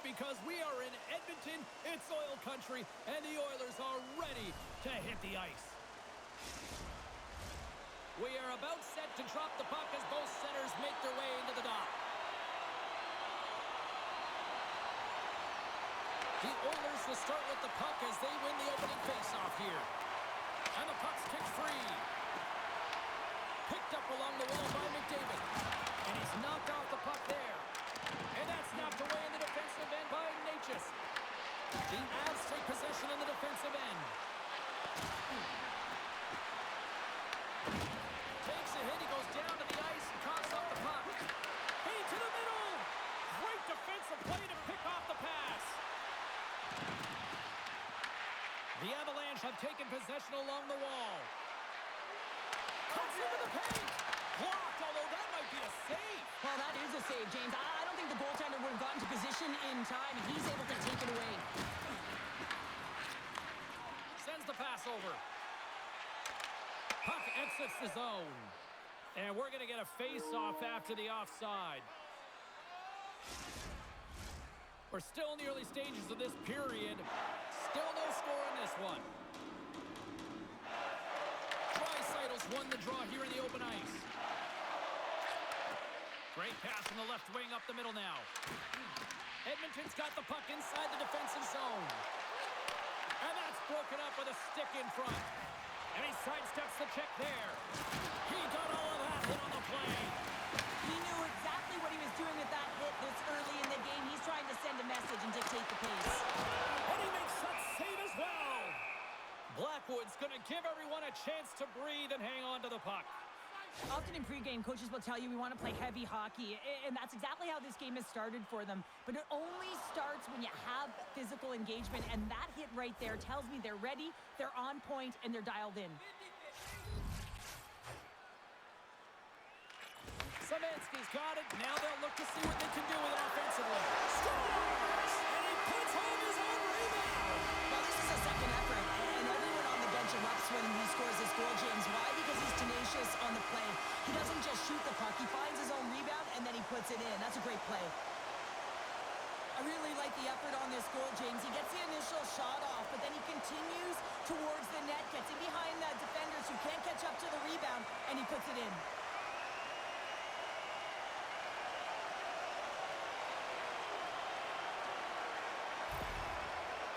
because we are in Edmonton, it's oil country, and the Oilers are ready to hit the ice. We are about set to drop the puck as both centers make their way into the dock. The Oilers will start with the puck as they win the opening faceoff here. And the puck's kicked free. Picked up along the wall by McDavid. And he's knocked off the puck there. And that's knocked away in the defensive end by Natchez. The Avs take possession in the defensive end. Takes a hit. He goes down to the ice and coughs off the puck. Hey, to the middle. Great defensive play to pick off the pass. The Avalanche have taken possession along the wall. Cuts into the paint. Blocked, although that might be a save. Well, that is a save, James. I don't think the goaltender would have gotten to position in time. He's able to take it away. Sends the pass over. Puck exits the zone. And we're going to get a face-off after the offside. We're still in the early stages of this period. Still no score in this one. Draisaitl won the draw here in the open ice. Great pass from the left wing up the middle now. Edmonton's got the puck inside the defensive zone. And that's broken up with a stick in front. And he sidesteps the check there. He got all of that hit on the play. He knew exactly what he was doing with that hit this early in the game. He's trying to send a message and dictate the pace. And he makes that save as well. Blackwood's going to give everyone a chance to breathe and hang on to the puck. Often in pregame, coaches will tell you we want to play heavy hockey, and that's exactly how this game has started for them. But it only starts when you have physical engagement, and that hit right there tells me they're ready, they're on point, and they're dialed in. Szymanski's got it. Now they'll look to see what they can do with it offensively. Scores! And he puts home his own rebound. Well, this is a second effort, and everyone on the bench erupts when he scores this goal, James. Why? Because he's tenacious on the play. He doesn't just shoot the puck. He finds his own rebound, and then he puts it in. That's a great play. I really like the effort on this goal, James. He gets the initial shot off, but then he continues towards the net, gets in behind the defenders who can't catch up to the rebound, and he puts it in.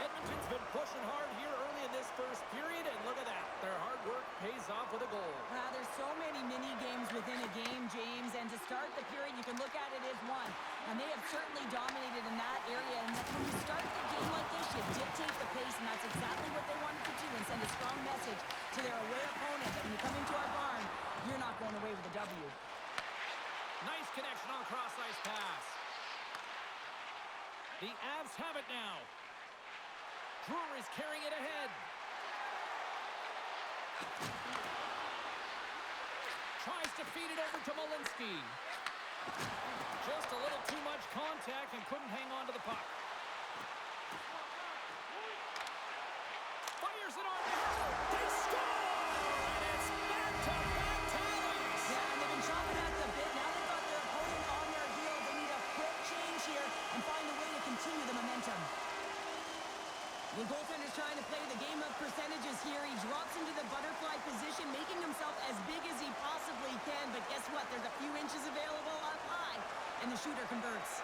Edmonton's been pushing hard here early in this first period, and look at that. Their hard work pays off with a goal. There's so many mini-games within a game, James, and to start the period, you can look at it as one. And they have certainly dominated in that area, and when you start the game like this, you dictate the pace, and that's exactly what they wanted to do and send a strong message to their away opponent that when you come into our barn, you're not going away with a W. Nice connection on a cross-ice pass. The Avs have it now. Drury's carrying it ahead. Tries to feed it over to Malinsky. Just a little too much contact and couldn't hang on to the puck. Fires it on goal. They score! And it's back-to-back tallies. Yeah, and they've been chopping at the bit. Now they've got their opponent on their heels. They need a quick change here and find a way to continue the momentum. The goaltender's trying to play the game of percentages here. He drops into the butterfly position, making himself as big as he possibly can. But guess what? There's a few inches available up high, and the shooter converts.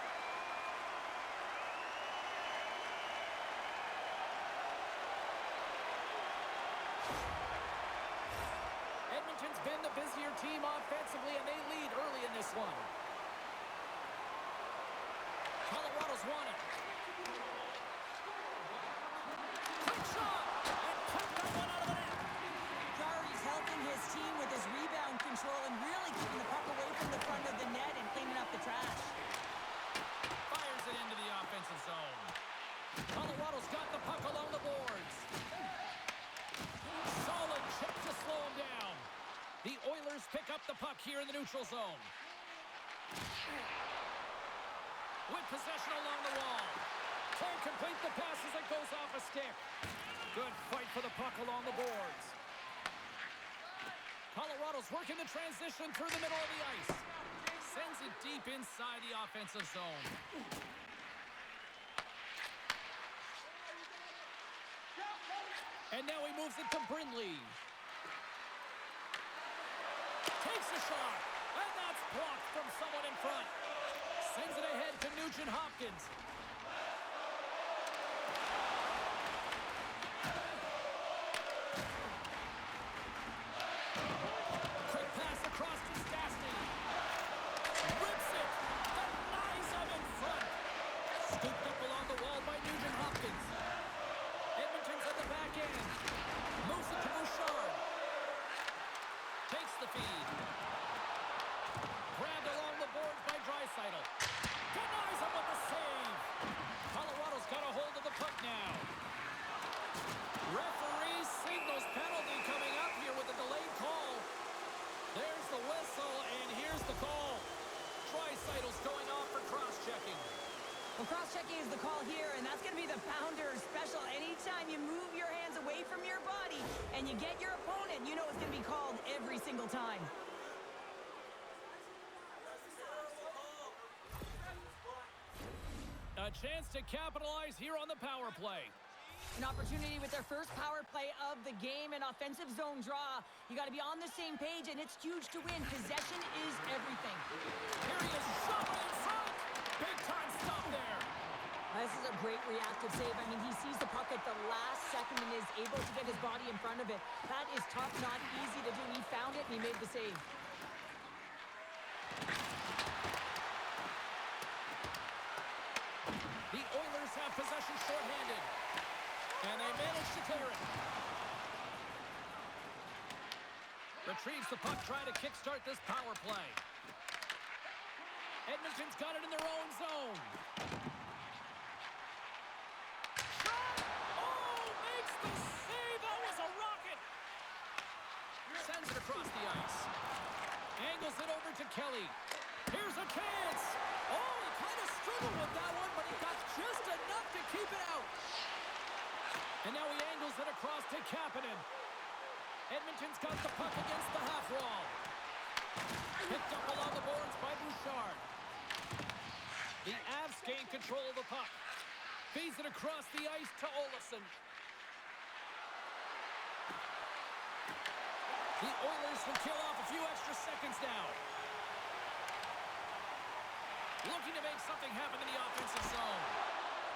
Edmonton's been the busier team offensively, and they lead early in this one. Colorado's won it. His team with his rebound control and really keeping the puck away from the front of the net and cleaning up the trash. Fires it into the offensive zone. Colorado's got the puck along the boards. Solid check to slow him down. The Oilers pick up the puck here in the neutral zone. With possession along the wall. Can't complete the pass as it goes off a stick. Good fight for the puck along the boards. Colorado's working the transition through the middle of the ice. Sends it deep inside the offensive zone. And now he moves it to Brindley. Takes a shot. And that's blocked from someone in front. Sends it ahead to Nugent Hopkins. Quick pass across to Stastny. Rips it. Denies him in front. Scooped up along the wall by Nugent Hopkins. Edmonton's at the back end. Moves it to Bouchard. Takes the feed. Grabbed along the boards by Draisaitl. Denies him with the save. Colorado's got a hold of the puck now. Referee signals penalty coming up here with a delayed call. There's the whistle, and here's the call. Draisaitl's going off for cross-checking. Well, cross-checking is the call here, and that's going to be the pounder special. Anytime you move your hands away from your body and you get your opponent, you know it's going to be called every single time. A chance to capitalize here on the power play. An opportunity with their first power play of the game, an offensive zone draw. You got to be on the same page, and it's huge to win. Possession is everything. Here he is, shot in front. Big time stop there. This is a great reactive save. I mean, he sees the puck at the last second and is able to get his body in front of it. That is tough, not easy to do. He found it, and he made the save. The Oilers have possession shorthanded. And they manage to clear it. Retrieves the puck, trying to kickstart this power play. Edmonton's got it in their own zone. Shot! Oh, makes the save. That was a rocket. Sends it across the ice. Angles it over to Kelly. Here's a chance. Oh, he kind of struggled with that one, but he got just enough to keep it out. And now he angles it across to Kapanen. Edmonton's got the puck against the half wall. Picked up along the boards by Bouchard. The Avs gain control of the puck. Feeds it across the ice to Olofsson. The Oilers will kill off a few extra seconds now. Looking to make something happen in the offensive zone.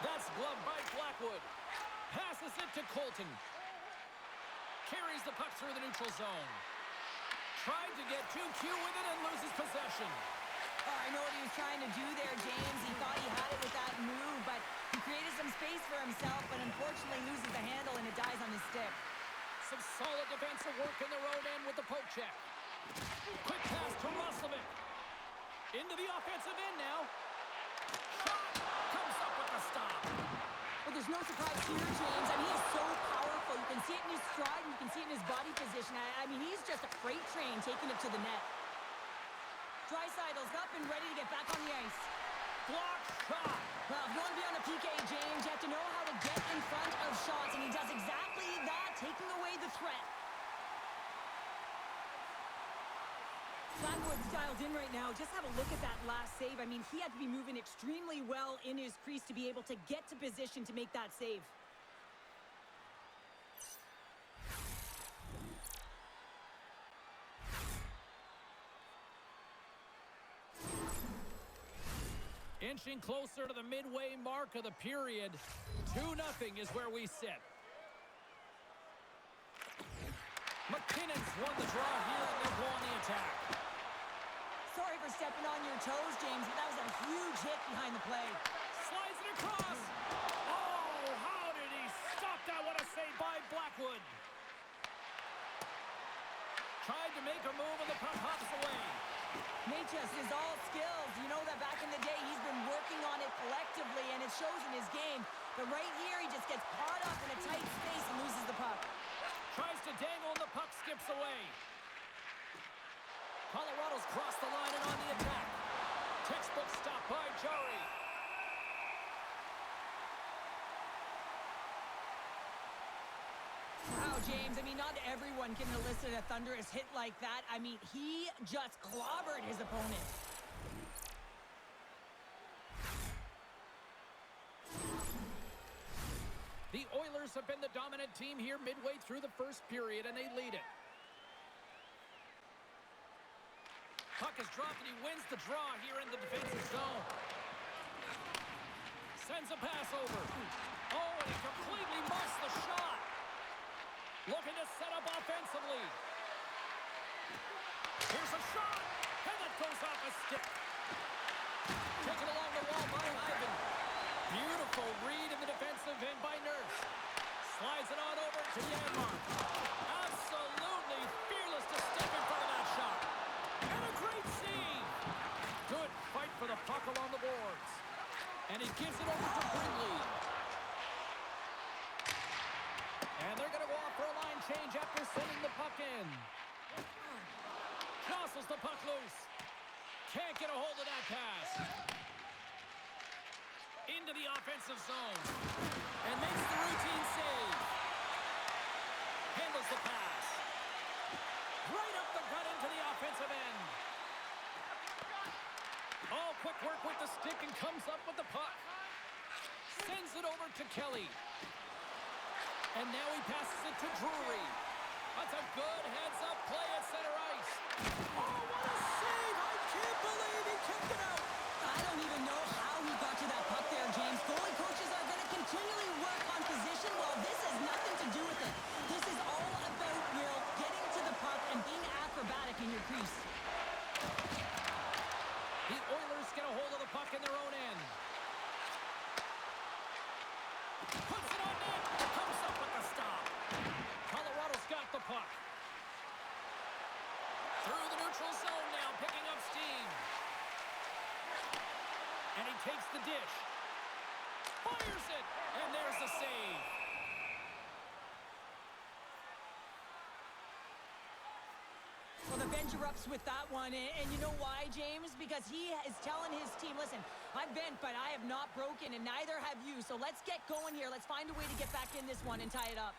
That's gloved by Blackwood. Passes it to Colton. Carries the puck through the neutral zone. Tried to get too cute with it and loses possession. Oh, I know what he was trying to do there, James. He thought he had it with that move, but he created some space for himself, but unfortunately loses the handle and it dies on his stick. Some solid defensive work in their own end with the poke check. Quick pass to Roslovic. Into the offensive end now. Shot! Comes up with the stop. Well, there's no surprise here, James. I mean, he is so powerful. You can see it in his stride, and you can see it in his body position. I mean, he's just a freight train taking it to the net. Draisaitl's up and ready to get back on the ice. Block shot. Well, if you want to be on a PK, James, you have to know how to get in front of shots, and he does exactly that, taking away the threat. Blackwood's dialed in right now. Just have a look at that last save. I mean, he had to be moving extremely well in his crease to be able to get to position to make that save. Inching closer to the midway mark of the period. 2-0 is where we sit. McKinnon's won the draw here, and they'll go on the attack. Sorry for stepping on your toes, James, but that was a huge hit behind the play. Slides it across. Oh, how did he stop that? What a save by Blackwood. Tried to make a move, and the puck hops away. Natchez is all skills. You know that back in the day, he's been working on it collectively, and it shows in his game. But right here, he just gets caught up in a tight space and loses the puck. Tries to dangle, and the puck skips away. Colorado's crossed the line and on the attack. Textbook stop by Jari. Wow, James, I mean, not everyone can elicit a thunderous hit like that. I mean, he just clobbered his opponent. The Oilers Oilers have been the dominant team here midway through the first period, and they lead it. Puck is dropped, and he wins the draw here in the defensive zone. Sends a pass over. Oh, and he completely missed the shot. Looking to set up offensively. Here's a shot, and that goes off a stick. Taken along the wall by Ivan. Beautiful read in the defensive end by Nurse. Slides it on over to Yanmark. Absolutely fearless to step in front of that shot. And a great save. Good fight for the puck along the boards. And he gives it over to Brindley. And they're going to go off for a line change after sending the puck in. Jostles the puck loose. Can't get a hold of that pass. Into the offensive zone. And makes the routine save. Handles the pass. Right up the gut into the offensive end. Oh, quick work with the stick and comes up with the puck. Sends it over to Kelly. And now he passes it to Drury. That's a good heads-up play at center ice. Oh, what a save! I can't believe he kicked it out. I don't even know how he got to that puck there, James. Goalie coaches are going to continually work on position. Well, this has nothing to do with it. This is all about Will getting to the puck and being acrobatic in your crease. The Oilers get a hold of the puck in their own end. Puts it on net. Comes up with the stop. Colorado's got the puck. Through the neutral zone now, picking up steam. And he takes the dish. Fires it. And there's the save. Well, the bench erupts with that one, and you know why, James? Because he is telling his team, listen, I've bent, but I have not broken, and neither have you. So let's get going here. Let's find a way to get back in this one and tie it up.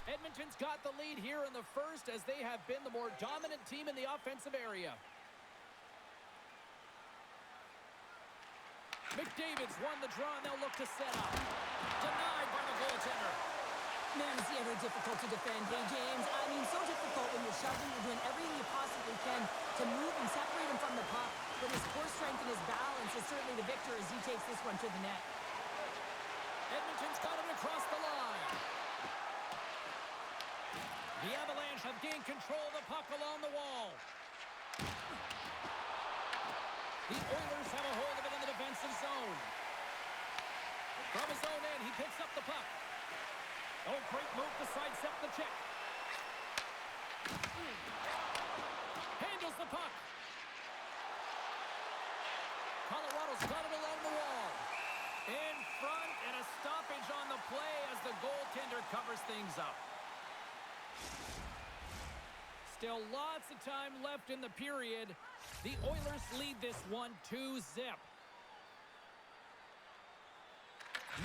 Edmonton's got the lead here in the first as they have been the more dominant team in the offensive area. McDavid's won the draw, and they'll look to set up. Denied by the goaltender. Man, is he ever difficult to defend. Hey, James, I mean, so difficult when you're shoving, you're doing everything you possibly can to move and separate him from the puck. But his core strength and his balance is certainly the victor as he takes this one to the net. Edmonton's got it across the line. The Avalanche have gained control of the puck along the wall. The Oilers have a hold of it in the defensive zone. From his own end, he picks up the puck. Oh, great move to sidestep the check. Handles the puck. Colorado's got it along the wall. In front, and a stoppage on the play as the goaltender covers things up. Still lots of time left in the period. The Oilers lead this one 2-0.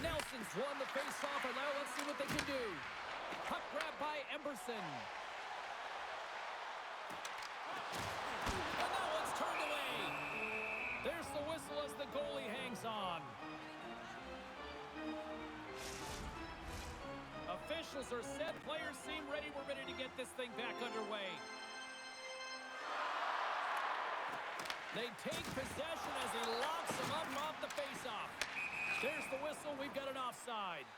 Nelson's won the face-off, and now let's see what they can do. Puck grab by Emberson. And that one's turned away. There's the whistle as the goalie hangs on. Officials are set. Players seem ready. We're ready to get this thing back underway. They take possession as he locks him up off the face-off. There's the whistle. We've got an offside.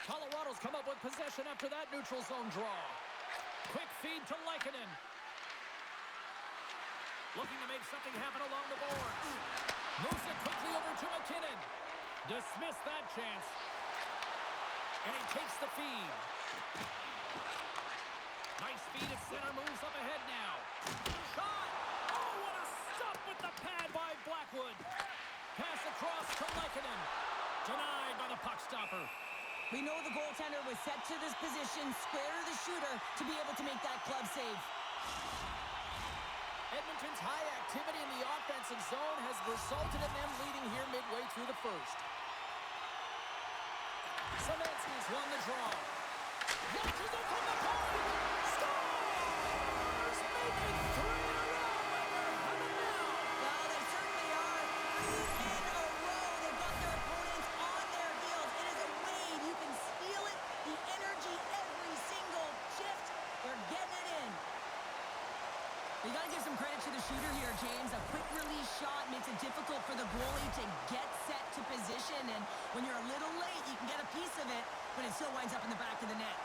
Colorado's come up with possession after that neutral zone draw. Quick feed to Lehkonen. Looking to make something happen along the boards. Moves it quickly over to McKinnon. Dismissed that chance. And he takes the feed. Nice feed at center. Moves up ahead now. Shot! Oh, what a stop with the pad by Blackwood. Pass across to Lehkonen. Denied by the puck stopper. We know the goaltender was set to this position, square to the shooter, to be able to make that glove save. Edmonton's high activity in the offensive zone has resulted in them leading here midway through the first. Szymanski's won the draw. Launches it from the point! Scores! Make it 3 in a row, and they're headed now! Well, they certainly are. 3 in a row. They've got their opponents on their heels. It is a wave. You can feel it. The energy every single shift. They're getting it in. You got to give some credit to the shooter here, James. A quick release shot makes it difficult for the goalie to get set to position. And when you're a little late, you can get a piece of it, but it still winds up in the back of the net.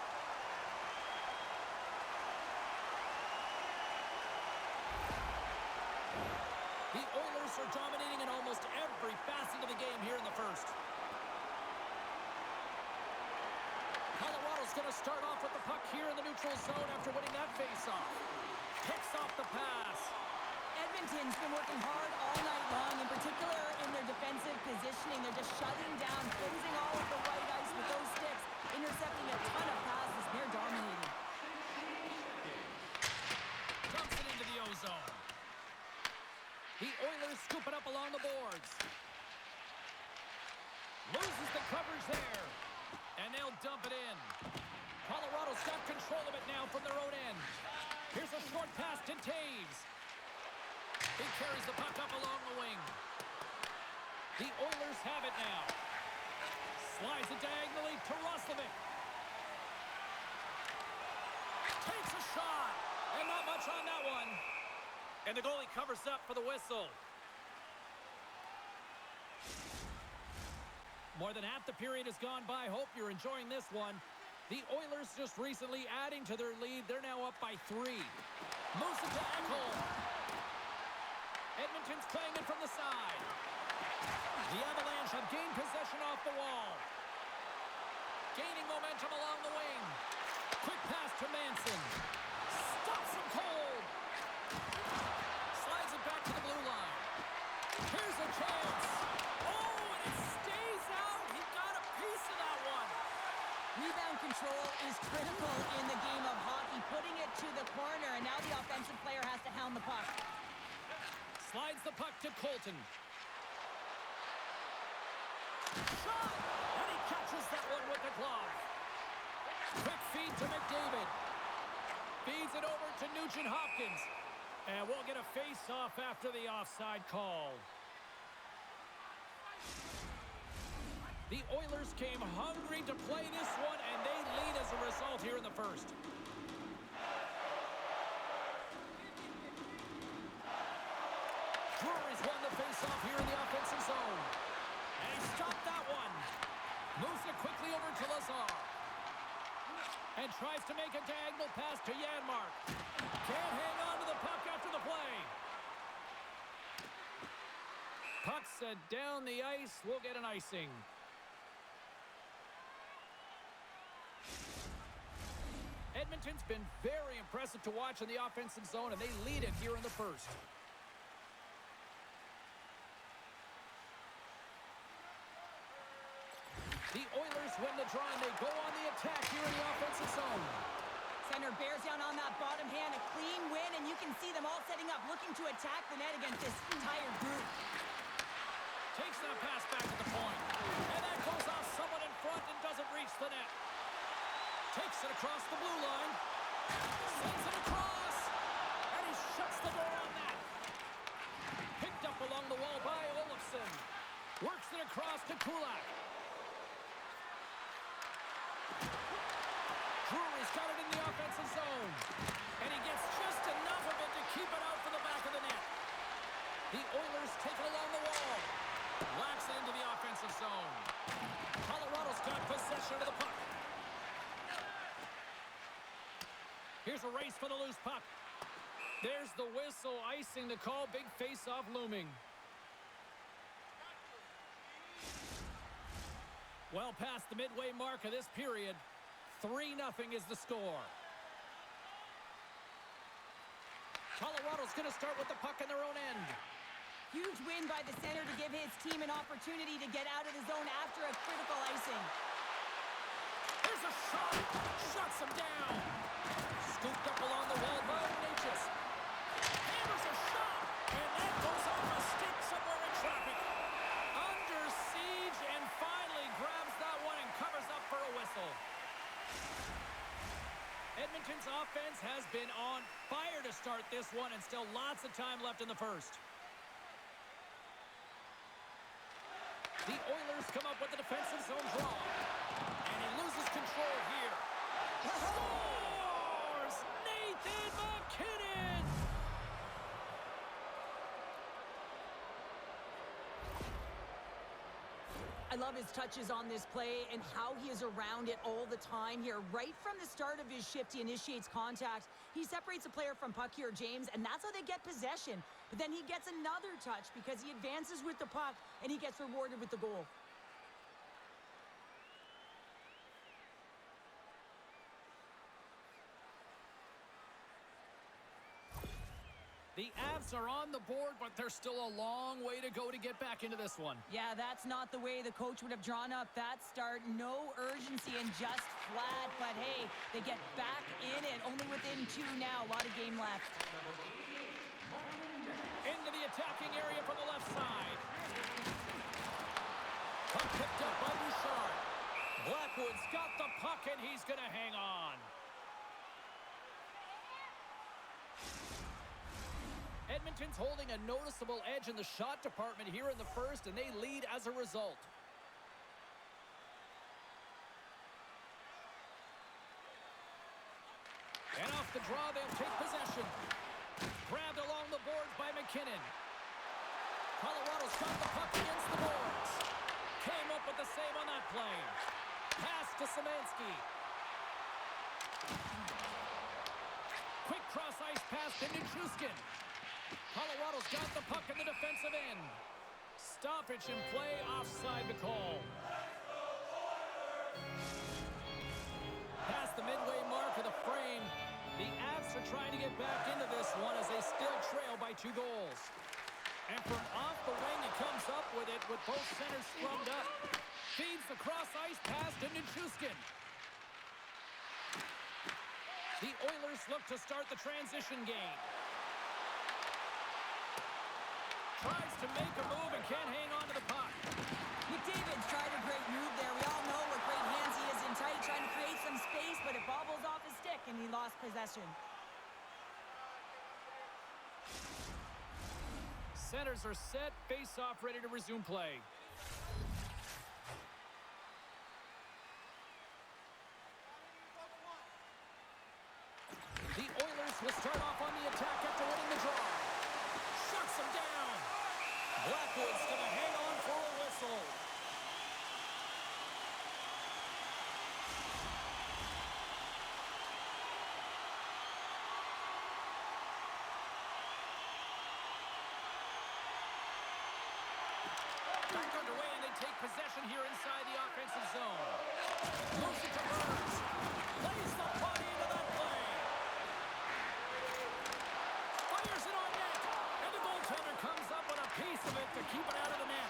The Oilers are dominating in almost every facet of the game here in the first. Colorado's going to start off with the puck here in the neutral zone after winning that faceoff. Picks off the pass. Edmonton's been working hard all night long, in particular in their defensive positioning. They're just shutting down, closing all of the white ice with those sticks, intercepting a ton of passes. They're dominating. Dumps it into the O-zone. The Oilers scoop it up along the boards. Loses the coverage there. And they'll dump it in. Colorado's got control of it now from their own end. Here's a short pass to Taves. He carries the puck up along the wing. The Oilers have it now. Slides it diagonally to Roslovic. Takes a shot. And not much on that one. And the goalie covers up for the whistle. More than half the period has gone by. Hope you're enjoying this one. The Oilers just recently adding to their lead. They're now up by 3. Moves it to Ekholm. Edmonton's playing it from the side. The Avalanche have gained possession off the wall. Gaining momentum along the wing. Quick pass to Manson. Stops him cold. Slides it back to the blue line. Here's a chance. Oh, and it stays out. He got a piece of that one. Rebound control is critical in the game of hockey. Putting it to the corner, and now the offensive player has to hound the puck. Slides the puck to Colton. Shot! And he catches that one with the glove. Quick feed to McDavid. Feeds it over to Nugent-Hopkins. And we'll get a face-off after the offside call. The Oilers came hungry to play this one, and they lead as a result here in the first. Drury's won the face-off here in the offensive zone. And he stopped that one. Moves it quickly over to Lazar. And tries to make a diagonal pass to Janmark. Can't hang on to the puck after the play. Puck set down the ice. We'll get an icing. Edmonton's been very impressive to watch in the offensive zone, and they lead it here in the first. The Oilers win the draw, and they go on the attack here in the offensive zone. Center bears down on that bottom hand, a clean win, and you can see them all setting up, looking to attack the net against this entire group. Takes that pass back to the point. And that goes off someone in front and doesn't reach the net. Takes it across the blue line. Sends it across. And he shuts the door on that. Picked up along the wall by Olofsson. Works it across to Kulak. Drury's got it in the offensive zone. And he gets just enough of it to keep it out for the back of the net. The Oilers take it along the wall. Lacks it into the offensive zone. Colorado's got possession of the puck. Here's a race for the loose puck. There's the whistle, icing the call. Big face-off looming. Well past the midway mark of this period. 3-0 is the score. Colorado's going to start with the puck in their own end. Huge win by the center to give his team an opportunity to get out of the zone after a critical icing. Shuts him down. Scooped up along the wall by Ignatius. Hammers a shot, and that goes off a stick somewhere in traffic. Under siege, and finally grabs that one and covers up for a whistle. Edmonton's offense has been on fire to start this one, and still lots of time left in the first. The Oilers come up with the defensive zone draw. And he loses control here. Scores! Nathan MacKinnon! I love his touches on this play and how he is around it all the time here. Right from the start of his shift, he initiates contact. He separates a player from puck here, James, and that's how they get possession. But then he gets another touch because he advances with the puck and he gets rewarded with the goal. The Avs are on the board, but there's still a long way to go to get back into this one. Yeah, that's not the way the coach would have drawn up that start. No urgency and just flat. But hey, they get back in it. Only within 2 now. A lot of game left. Into the attacking area from the left side. Puck picked up by Bouchard. Blackwood's got the puck, and he's going to hang on. Edmonton's holding a noticeable edge in the shot department here in the first, and they lead as a result. And off the draw, they'll take possession. Grabbed along the boards by MacKinnon. Colorado's got the puck against the boards. Came up with the save on that play. Pass to Szymanski. Quick cross-ice pass to Nichushkin. Colorado's got the puck in the defensive end. Stoppage in play, offside the call. Past the midway mark of the frame, the Avs are trying to get back into this one as they still trail by 2 goals. And from off the wing, he comes up with it with both centers scrummed up. Feeds the cross-ice pass to Nichushkin. The Oilers look to start the transition game. Tries to make a move and can't hang on to the puck. McDavid's tried a great move there. We all know what great hands he is in tight, trying to create some space, but it bobbles off his stick, and he lost possession. Centers are set, face-off ready to resume play. The Oilers will start off on the attack after winning the draw. Shuts them down. Blackwood's going to hang on for a whistle. Back underway, and they take possession here inside the offensive zone. Moves it to Burns. Lays the body into that play. Fires it on net. And the goaltender comes up with a piece of it to keep it out of the net.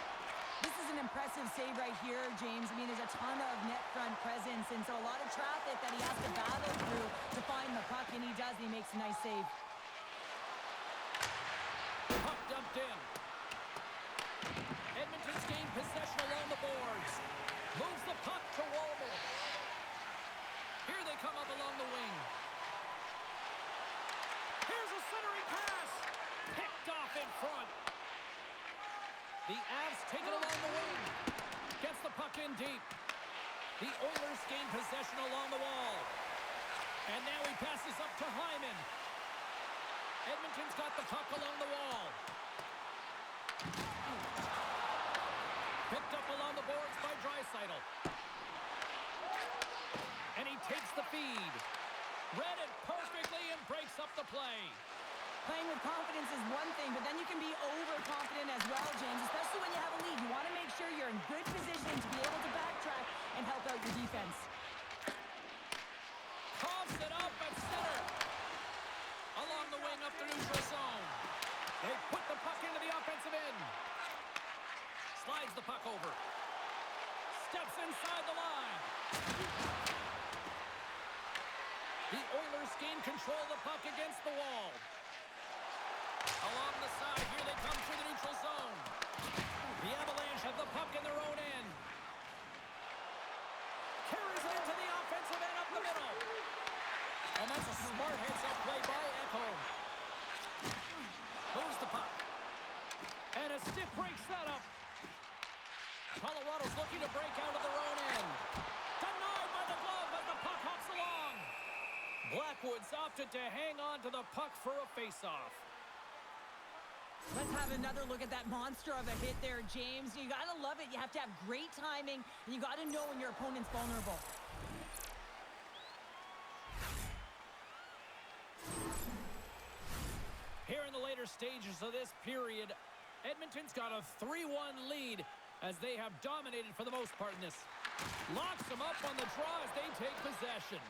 This is an impressive save right here, James. I mean, there's a ton of net front presence, and so a lot of traffic that he has to battle through to find the puck, and he does, and he makes a nice save. Puck dumped in. Edmonton's gained possession along the boards. Moves the puck to Walmer. Here they come up along the wing. Here's a centering pass. Picked off in front. The Avs take it along the wing. Gets the puck in deep. The Oilers gain possession along the wall. And now he passes up to Hyman. Edmonton's got the puck along the wall. Picked up along the boards by Draisaitl. And he takes the feed. Read it perfectly and breaks up the play. Playing with confidence is one thing, but then you can be overconfident as well, James, especially when you have a lead. You want to make sure you're in good position to be able to backtrack and help out your defense. Coughs it up at center. Along the wing up the neutral zone. They put the puck into the offensive end. Slides the puck over. Steps inside the line. The Oilers gain control of the puck against the wall. Along the side, here they come through the neutral zone. The Avalanche have the puck in their own end. Carries it into the offensive end up the middle. And that's a smart heads-up play by Ekholm. Moves the puck. And a stick breaks that up. Colorado's looking to break out of their own end. Denied by the glove as the puck hops along. Blackwood's opted to hang on to the puck for a face-off. Let's have another look at that monster of a hit there, James. You got to love it. You have to have great timing, and you got to know when your opponent's vulnerable. Here in the later stages of this period, Edmonton's got a 3-1 lead as they have dominated for the most part in this. Locks them up on the draw as they take possession.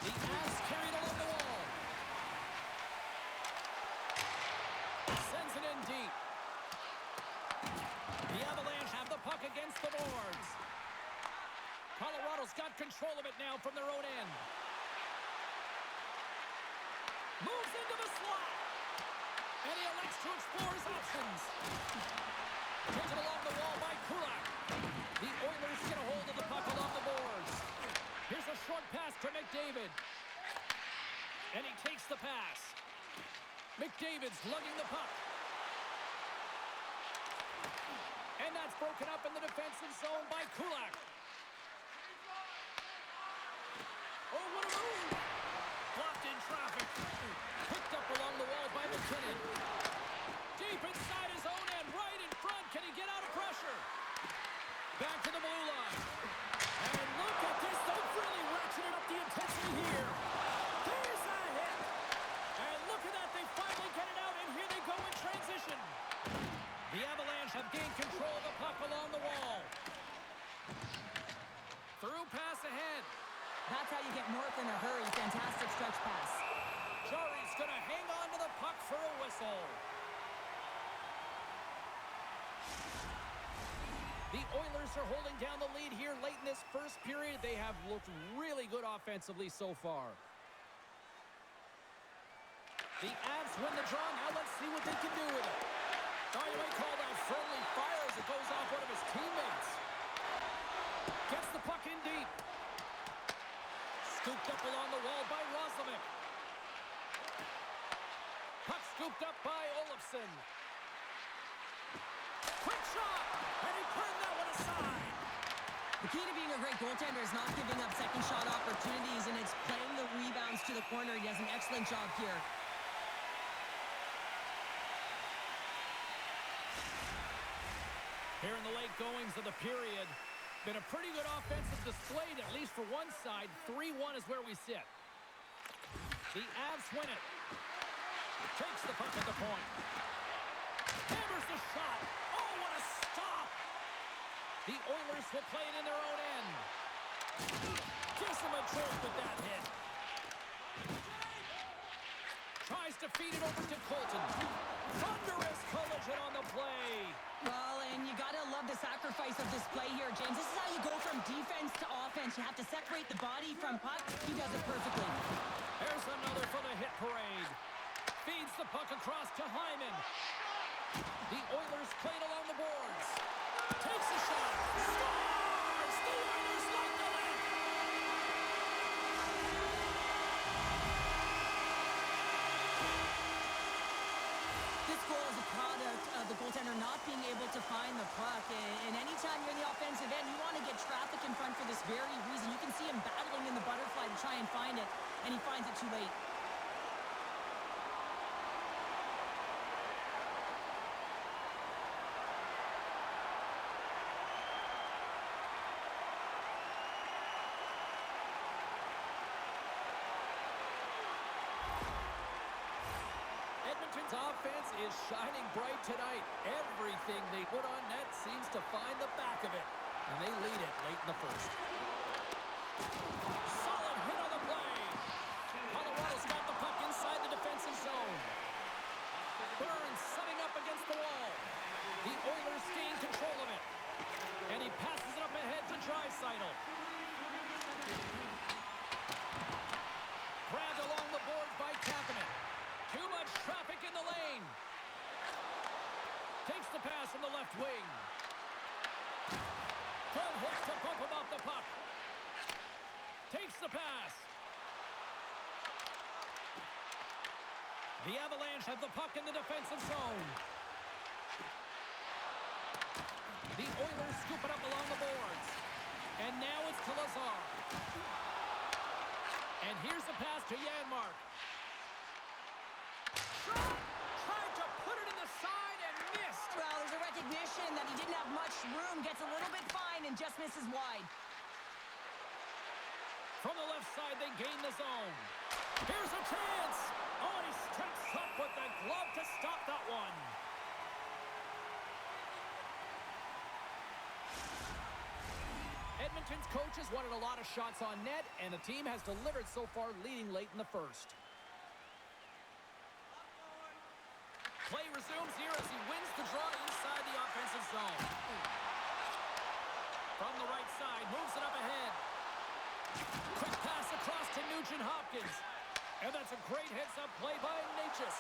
The Avs carried along the wall. Sends it in deep. The Avalanche have the puck against the boards. Colorado's got control of it now from their own end. Moves into the slot. And he elects to explore his options. Taken along the wall by Kulak. The Oilers get a hold of the puck along the boards. Here's a short pass to McDavid. And he takes the pass. McDavid's lugging the puck. And that's broken up in the defensive zone by Kulak. Oh, what a move! Blocked in traffic. Picked up along the wall by McKinnon. Deep inside his own end, right in front. Can he get out of pressure? Back to the blue line. And look at this. They've really ratcheted up the intensity here. There's a hit. And look at that. They finally get it out, and here they go in transition. The Avalanche have gained control of the puck along the wall. Through pass ahead. That's how you get north in a hurry. Fantastic stretch pass. Jari's going to hang on to the puck for a whistle. The Oilers are holding down the lead here late in this first period. They have looked really good offensively so far. The Avs win the draw. Now let's see what they can do with it. Oh, you might call that friendly fire as it goes off one of his teammates. Gets the puck in deep. Scooped up along the wall by Roslovic. Puck scooped up by Olofsson. Quick shot! And he turned that one aside. The key to being a great goaltender is not giving up second shot opportunities, and it's playing the rebounds to the corner. He does an excellent job here. Here in the late goings of the period, been a pretty good offensive display, at least for one side. 3-1 is where we sit. The Avs win it. Takes the puck at the point. Hammers the shot. Oh, what a stop! The Oilers will play it in their own end. Gives them a choke with that hit. Tries to feed it over to Colton. Thunderous collision on the play. Well, and you got to love the sacrifice of this play here, James. This is how you go from defense to offense. You have to separate the body from puck. He does it perfectly. There's another for the hit parade. Feeds the puck across to Hyman. The Oilers played along the boards. Takes a shot. Scores! The Oilers light the lead. This goal is a product of the goaltender not being able to find the puck. And anytime you're in the offensive end, you want to get traffic in front for this very reason. You can see him battling in the butterfly to try and find it, and he finds it too late. Edmonton's offense is shining bright tonight. Everything they put on net seems to find the back of it. And they lead it late in the first. Solid hit on the play. Colorado's got the puck inside the defensive zone. Burns setting up against the wall. The Oilers gain control of it. And he passes it up ahead to Draisaitl. traffic in the lane. Takes the pass from the left wing. Front hooks to bump him off the puck. Takes the pass. The Avalanche have the puck in the defensive zone. The Oilers scoop it up along the boards. And now it's to Lazar. And here's the pass to Janmark. Shot! Tried to put it in the side and missed. Well, there's a recognition that he didn't have much room. Gets a little bit fine and just misses wide. From the left side, they gain the zone. Here's a chance. Oh, and he strikes up with the glove to stop that one. Edmonton's coaches wanted a lot of shots on net, and the team has delivered so far, leading late in the first. Play resumes here as he wins the draw inside the offensive zone. From the right side, moves it up ahead. Quick pass across to Nugent-Hopkins. And that's a great heads-up play by Natchez.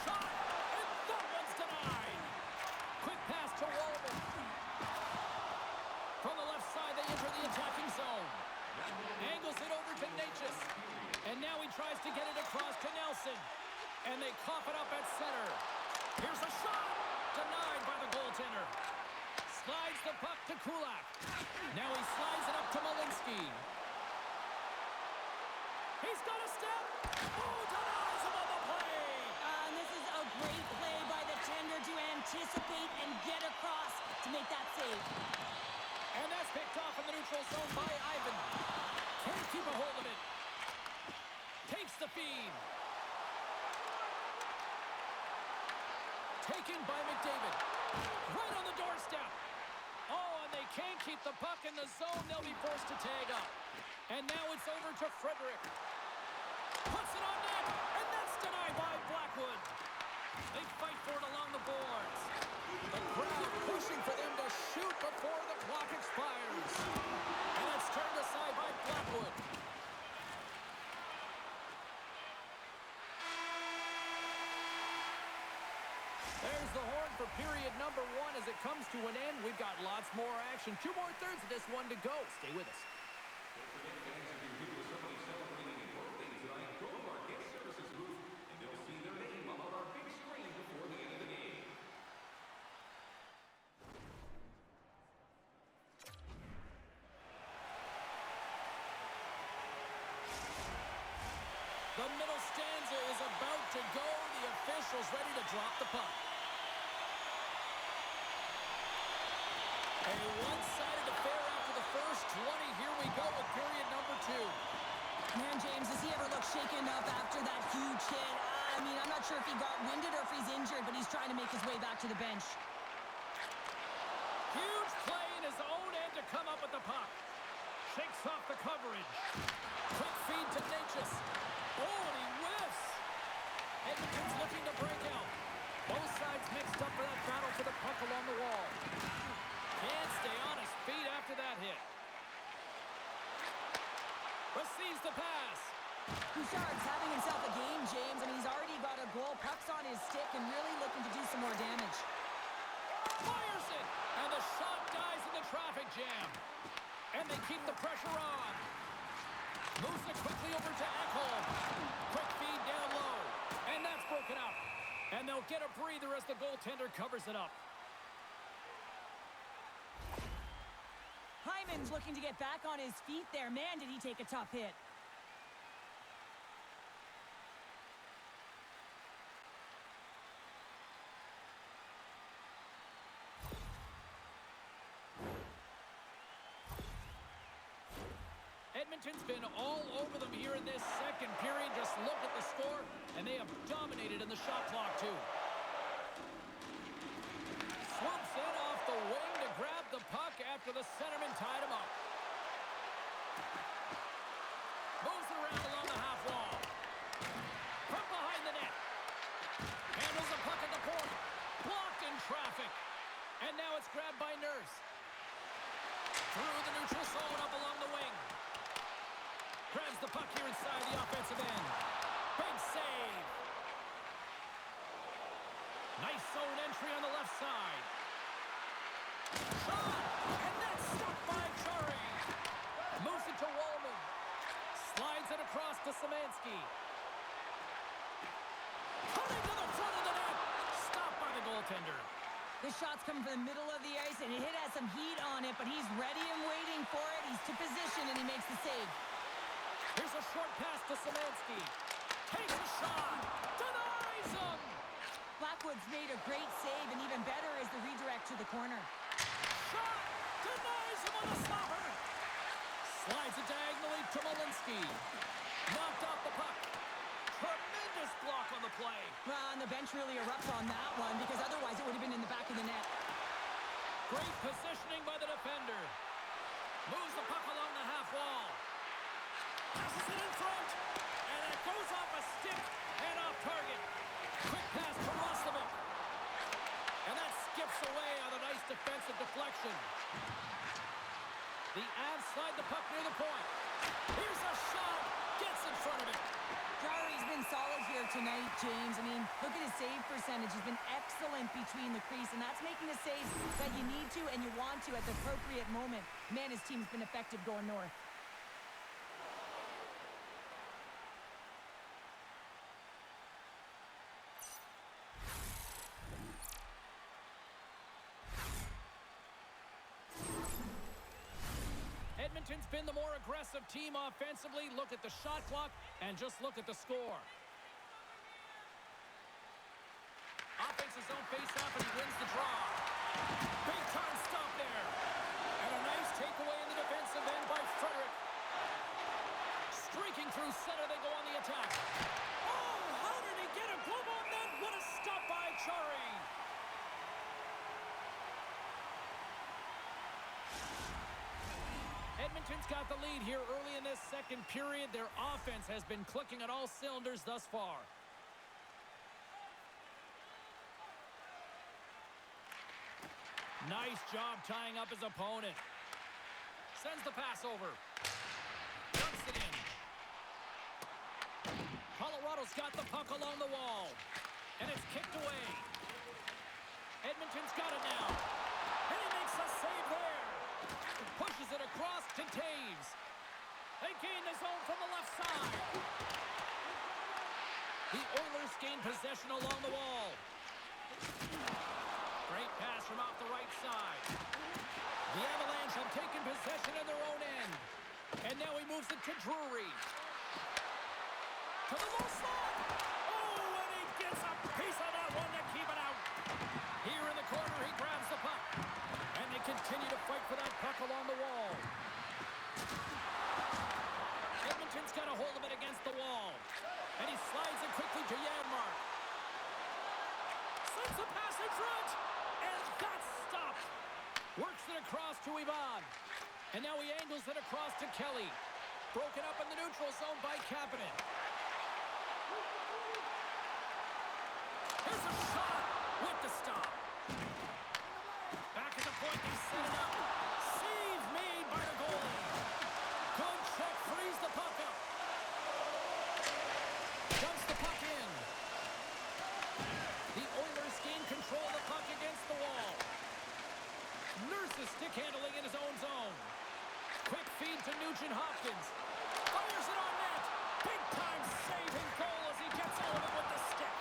Shot! And that one's denied! Quick pass to Walden. From the left side, they enter the attacking zone. Angles it over to Natchez. And now he tries to get it across to Nelson. And they cough it up at center. Here's a shot! Denied by the goaltender. Slides the puck to Kulak. Now he slides it up to Malinsky. He's got a step. Oh, denies him on the play. And this is a great play by the tender to anticipate and get across to make that save. And that's picked off in the neutral zone by Ivan. Can't keep a hold of it. Takes the feed. Taken by McDavid. Right on the doorstep. Oh, and they can't keep the puck in the zone. They'll be forced to tag up. And now it's over to Frederick. Puts it on net, and that's denied by Blackwood. They fight for it along the boards. The crowd pushing for them to shoot before the clock expires. And it's turned aside by Blackwood. There's the horn for period number 1 as it comes to an end. We've got lots more action. 2 more thirds of this one to go. Stay with us. The middle stanza is about to go. The official's ready to drop the puck. A one-sided affair after the first 20. Here we go with period number 2. Man, James, does he ever look shaken up after that huge hit? I mean, I'm not sure if he got winded or if he's injured, but he's trying to make his way back to the bench. Huge play in his own end to come up with the puck. Shakes off the coverage. Quick feed to Natchez. Oh, and he whiffs. Edmonton's looking to break out. Both sides mixed up for that battle for the puck along the wall. Can't stay on his feet after that hit. Receives the pass. Bouchard's having himself a game, James, and he's already got a goal. Puck's on his stick and really looking to do some more damage. Fires it, and the shot dies in the traffic jam. And they keep the pressure on. Moves it quickly over to Ekholm. Quick feed down low. And that's broken up. And they'll get a breather as the goaltender covers it up. Hyman's looking to get back on his feet there. Man, did he take a tough hit. Edmonton's been all over them here in this second period. Just look at the score, and they have dominated in the shot clock, too. Swoops in off the wing to grab the puck after the centerman tied him up. Moves it around along the half wall. From behind the net. Handles the puck at the point. Blocked in traffic. And now it's grabbed by Nurse. Through the neutral zone up along the wing. Grabs the puck here inside the offensive end. Big save. Nice zone entry on the left side. Shot! And that's stopped by Chari. Moves it to Wallman. Slides it across to Szymanski. Cutting to the front of the net. Stopped by the goaltender. This shot's coming from the middle of the ice, and it has some heat on it, but he's ready and waiting for it. He's to position, and he makes the save. Here's a short pass to Szymanski. Takes a shot. Denies him. Blackwood's made a great save, and even better is the redirect to the corner. Shot. Denies him on the stopper. Slides it diagonally to Malinsky. Knocked off the puck. Tremendous block on the play. Well, and the bench really erupts on that one, because otherwise it would have been in the back of the net. Great positioning by the defender. Moves the puck along the half wall. Passes it in front. And it goes off a stick and off target. Quick pass to Roslovic. And that skips away on a nice defensive deflection. The Avs slide the puck near the point. Here's a shot. Gets in front of it. Chari's been solid here tonight, James. I mean, look at his save percentage. He's been excellent between the crease, and that's making the saves that you need to and you want to at the appropriate moment. Man, his team's been effective going north. Edmonton's been the more aggressive team offensively. Look at the shot clock and just look at the score. Offense his own face-off and he wins the draw. Big time stop there. And a nice takeaway in the defensive end by Frederick. Streaking through center, they go on the attack. Oh, how did he get a glove on that? What a stop by Chari. Edmonton's got the lead here early in this second period. Their offense has been clicking on all cylinders thus far. Nice job tying up his opponent. Sends the pass over. Dumps it in. Colorado's got the puck along the wall. And it's kicked away. Edmonton's got it now. And he makes a save there. Pushes it across to Taves. They gain the zone from the left side. The Oilers gain possession along the wall. Great pass from off the right side. The Avalanche have taken possession in their own end. And now he moves it to Drury. To the low slot. Oh, and he gets a piece of that one to keep it out. Here in the corner, he grabs the puck. And they continue to fight for that puck along the wall. Edmonton's got a hold of it against the wall. And he slides it quickly to Janmark. Sends the pass in front. And that's stopped. Works it across to Ivan. And now he angles it across to Kelly. Broken up in the neutral zone by Kapanen. Here's a shot with the stop. Back at the point, they set it up. Save made by the goalie. Good check, frees the puck up. Dumps the puck in. The Oilers gain control of the puck against the wall. Nurses stick handling in his own zone. Quick feed to Nugent-Hopkins. Fires it on net. Big time save and goal as he gets all of it with the stick.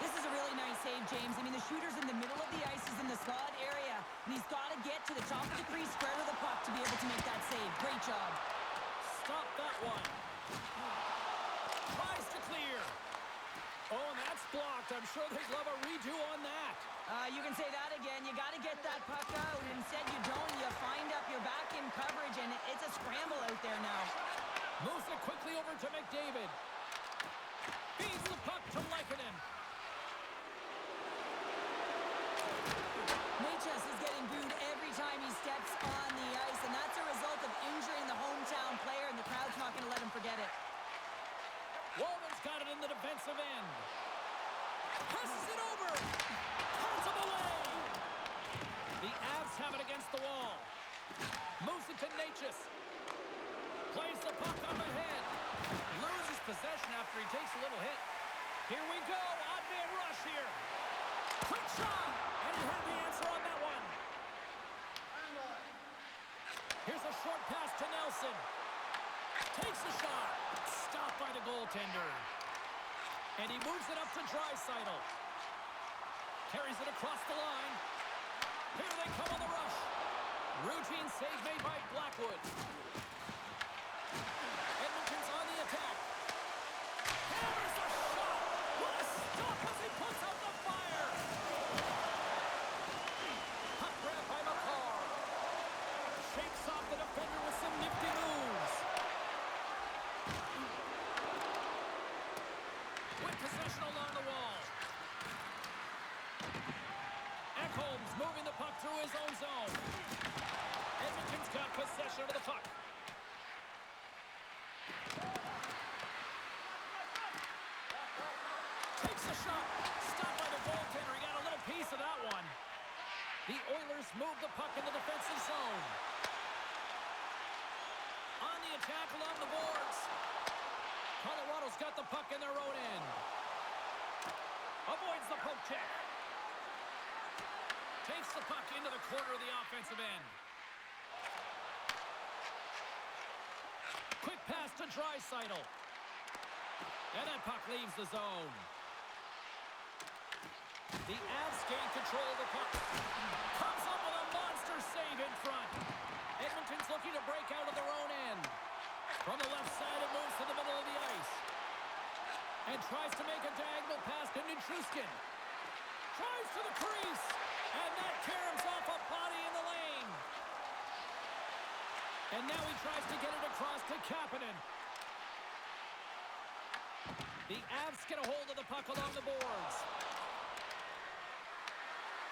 This is a really nice save, James. I mean, the shooter's in the middle of the ice. He's in the slot area. And he's got to get to the top of the crease, square to the puck to be able to make that save. Great job. Stop that one. Tries to clear. Oh, and that's blocked. I'm sure they'd love a redo on that. You can say that again. You got to get that puck out. Instead, you don't. You find up your back in coverage, and it's a scramble out there now. Moves it quickly over to McDavid. Feeds the puck to Lehkonen. Natchez is getting booed every time he steps on the ice, and that's a result of injuring the hometown player, and the crowd's not going to let him forget it. Wallman's got it in the defensive end. Passes it over. Pulls him away. The Avs have it against the wall. Moves it to Natchez. Plays the puck on the head. Loses possession after he takes a little hit. Here we go. Odd man rush here. Quick shot. And he had the answer on that one. Here's a short pass to Nelson. Takes a shot. Stopped by the goaltender. And he moves it up to Draisaitl. Carries it across the line. Here they come on the rush. Routine save made by Blackwood. Edmonton's on the attack. Hammers a shot. What a stop as he puts out the fire. Puck grab by McCarr. Shakes off the defender with some nifty moves. With possession along the wall. Ekholm's moving the puck through his own zone. Edmonton's got possession of the puck. Takes a shot. Stopped by the goaltender. He got a little piece of that one. The Oilers move the puck in the defensive zone. On the attack along the boards. Colorado's got the puck in their own end. Avoids the poke check. Takes the puck into the corner of the offensive end. Quick pass to Draisaitl. And that puck leaves the zone. The Avs gain control of the puck. Comes up with a monster save in front. Edmonton's looking to break out of their own end. From the left side, it moves to the middle of the ice. And tries to make a diagonal pass to Nichushkin. Tries to the crease. And that caroms off a body in the lane. And now he tries to get it across to Kapanen. The Avs get a hold of the puck along the boards.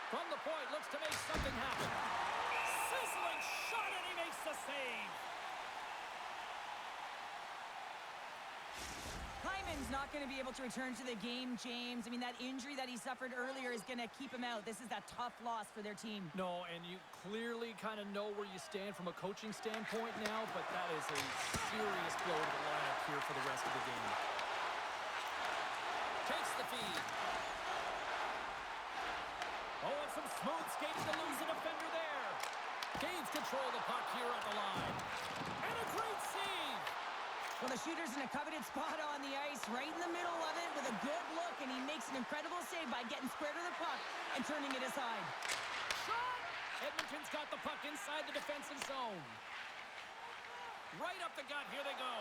From the point, looks to make something happen. Sizzling shot, and he makes the save. Hyman's not going to be able to return to the game, James. I mean, that injury that he suffered earlier is going to keep him out. This is a tough loss for their team. No, and you clearly kind of know where you stand from a coaching standpoint now, but that is a serious blow to the lineup here for the rest of the game. Takes the feed. Oh, and some smooth skating to lose the defender there. Gains control of the puck here on the line. And a great save. Well, the shooter's in a coveted spot on the ice, right in the middle of it with a good look, and he makes an incredible save by getting square to the puck and turning it aside. Shot! Edmonton's got the puck inside the defensive zone. Right up the gut, here they go.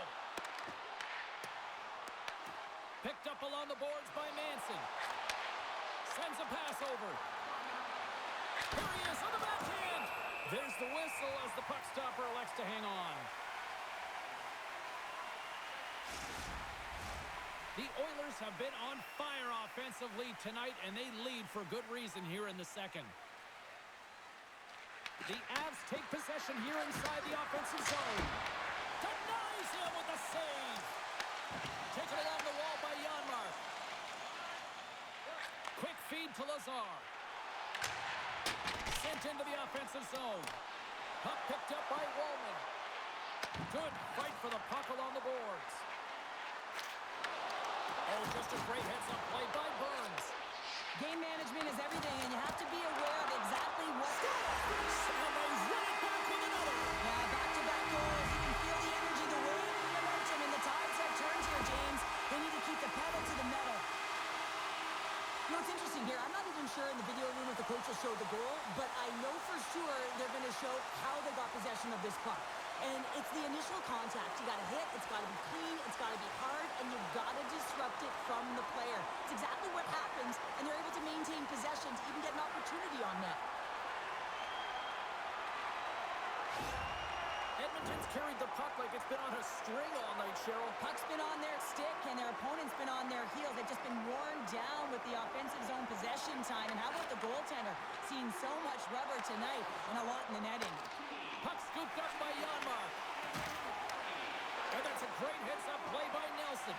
Picked up along the boards by Manson. Sends a pass over. Here he is on the backhand. There's the whistle as the puck stopper elects to hang on. The Oilers have been on fire offensively tonight, and they lead for good reason here in the second. The Avs take possession here inside the offensive zone. Denies him with a save. Taken along the wall by Janmark. Quick feed to Lazar. Sent into the offensive zone. Puck picked up by Wallman. Good fight for the puck along the boards. Oh, just a great heads-up play by Burns. Game management is everything, and you have to be aware of exactly what... And they run it back with another. Yeah, back-to-back goals. You can feel the energy, the wind, the momentum, and the tides have turned here, James. They need to keep the pedal to the metal. You know, it's interesting here. I'm not even sure in the video room if the coach will show the goal, but I know for sure they're going to show how they got possession of this puck. And it's the initial contact. You got to hit, it's got to be clean, it's got to be hard, and you've got to disrupt it from the player. It's exactly what happens, and they're able to maintain possession to even get an opportunity on net. Edmonton's carried the puck like it's been on a string all night, Cheryl. Puck's been on their stick, and their opponent's been on their heels. They've just been worn down with the offensive zone possession time. And how about the goaltender? Seeing so much rubber tonight and a lot in the netting. Puck scooped up by Janmark. And that's a great heads-up play by Nelson.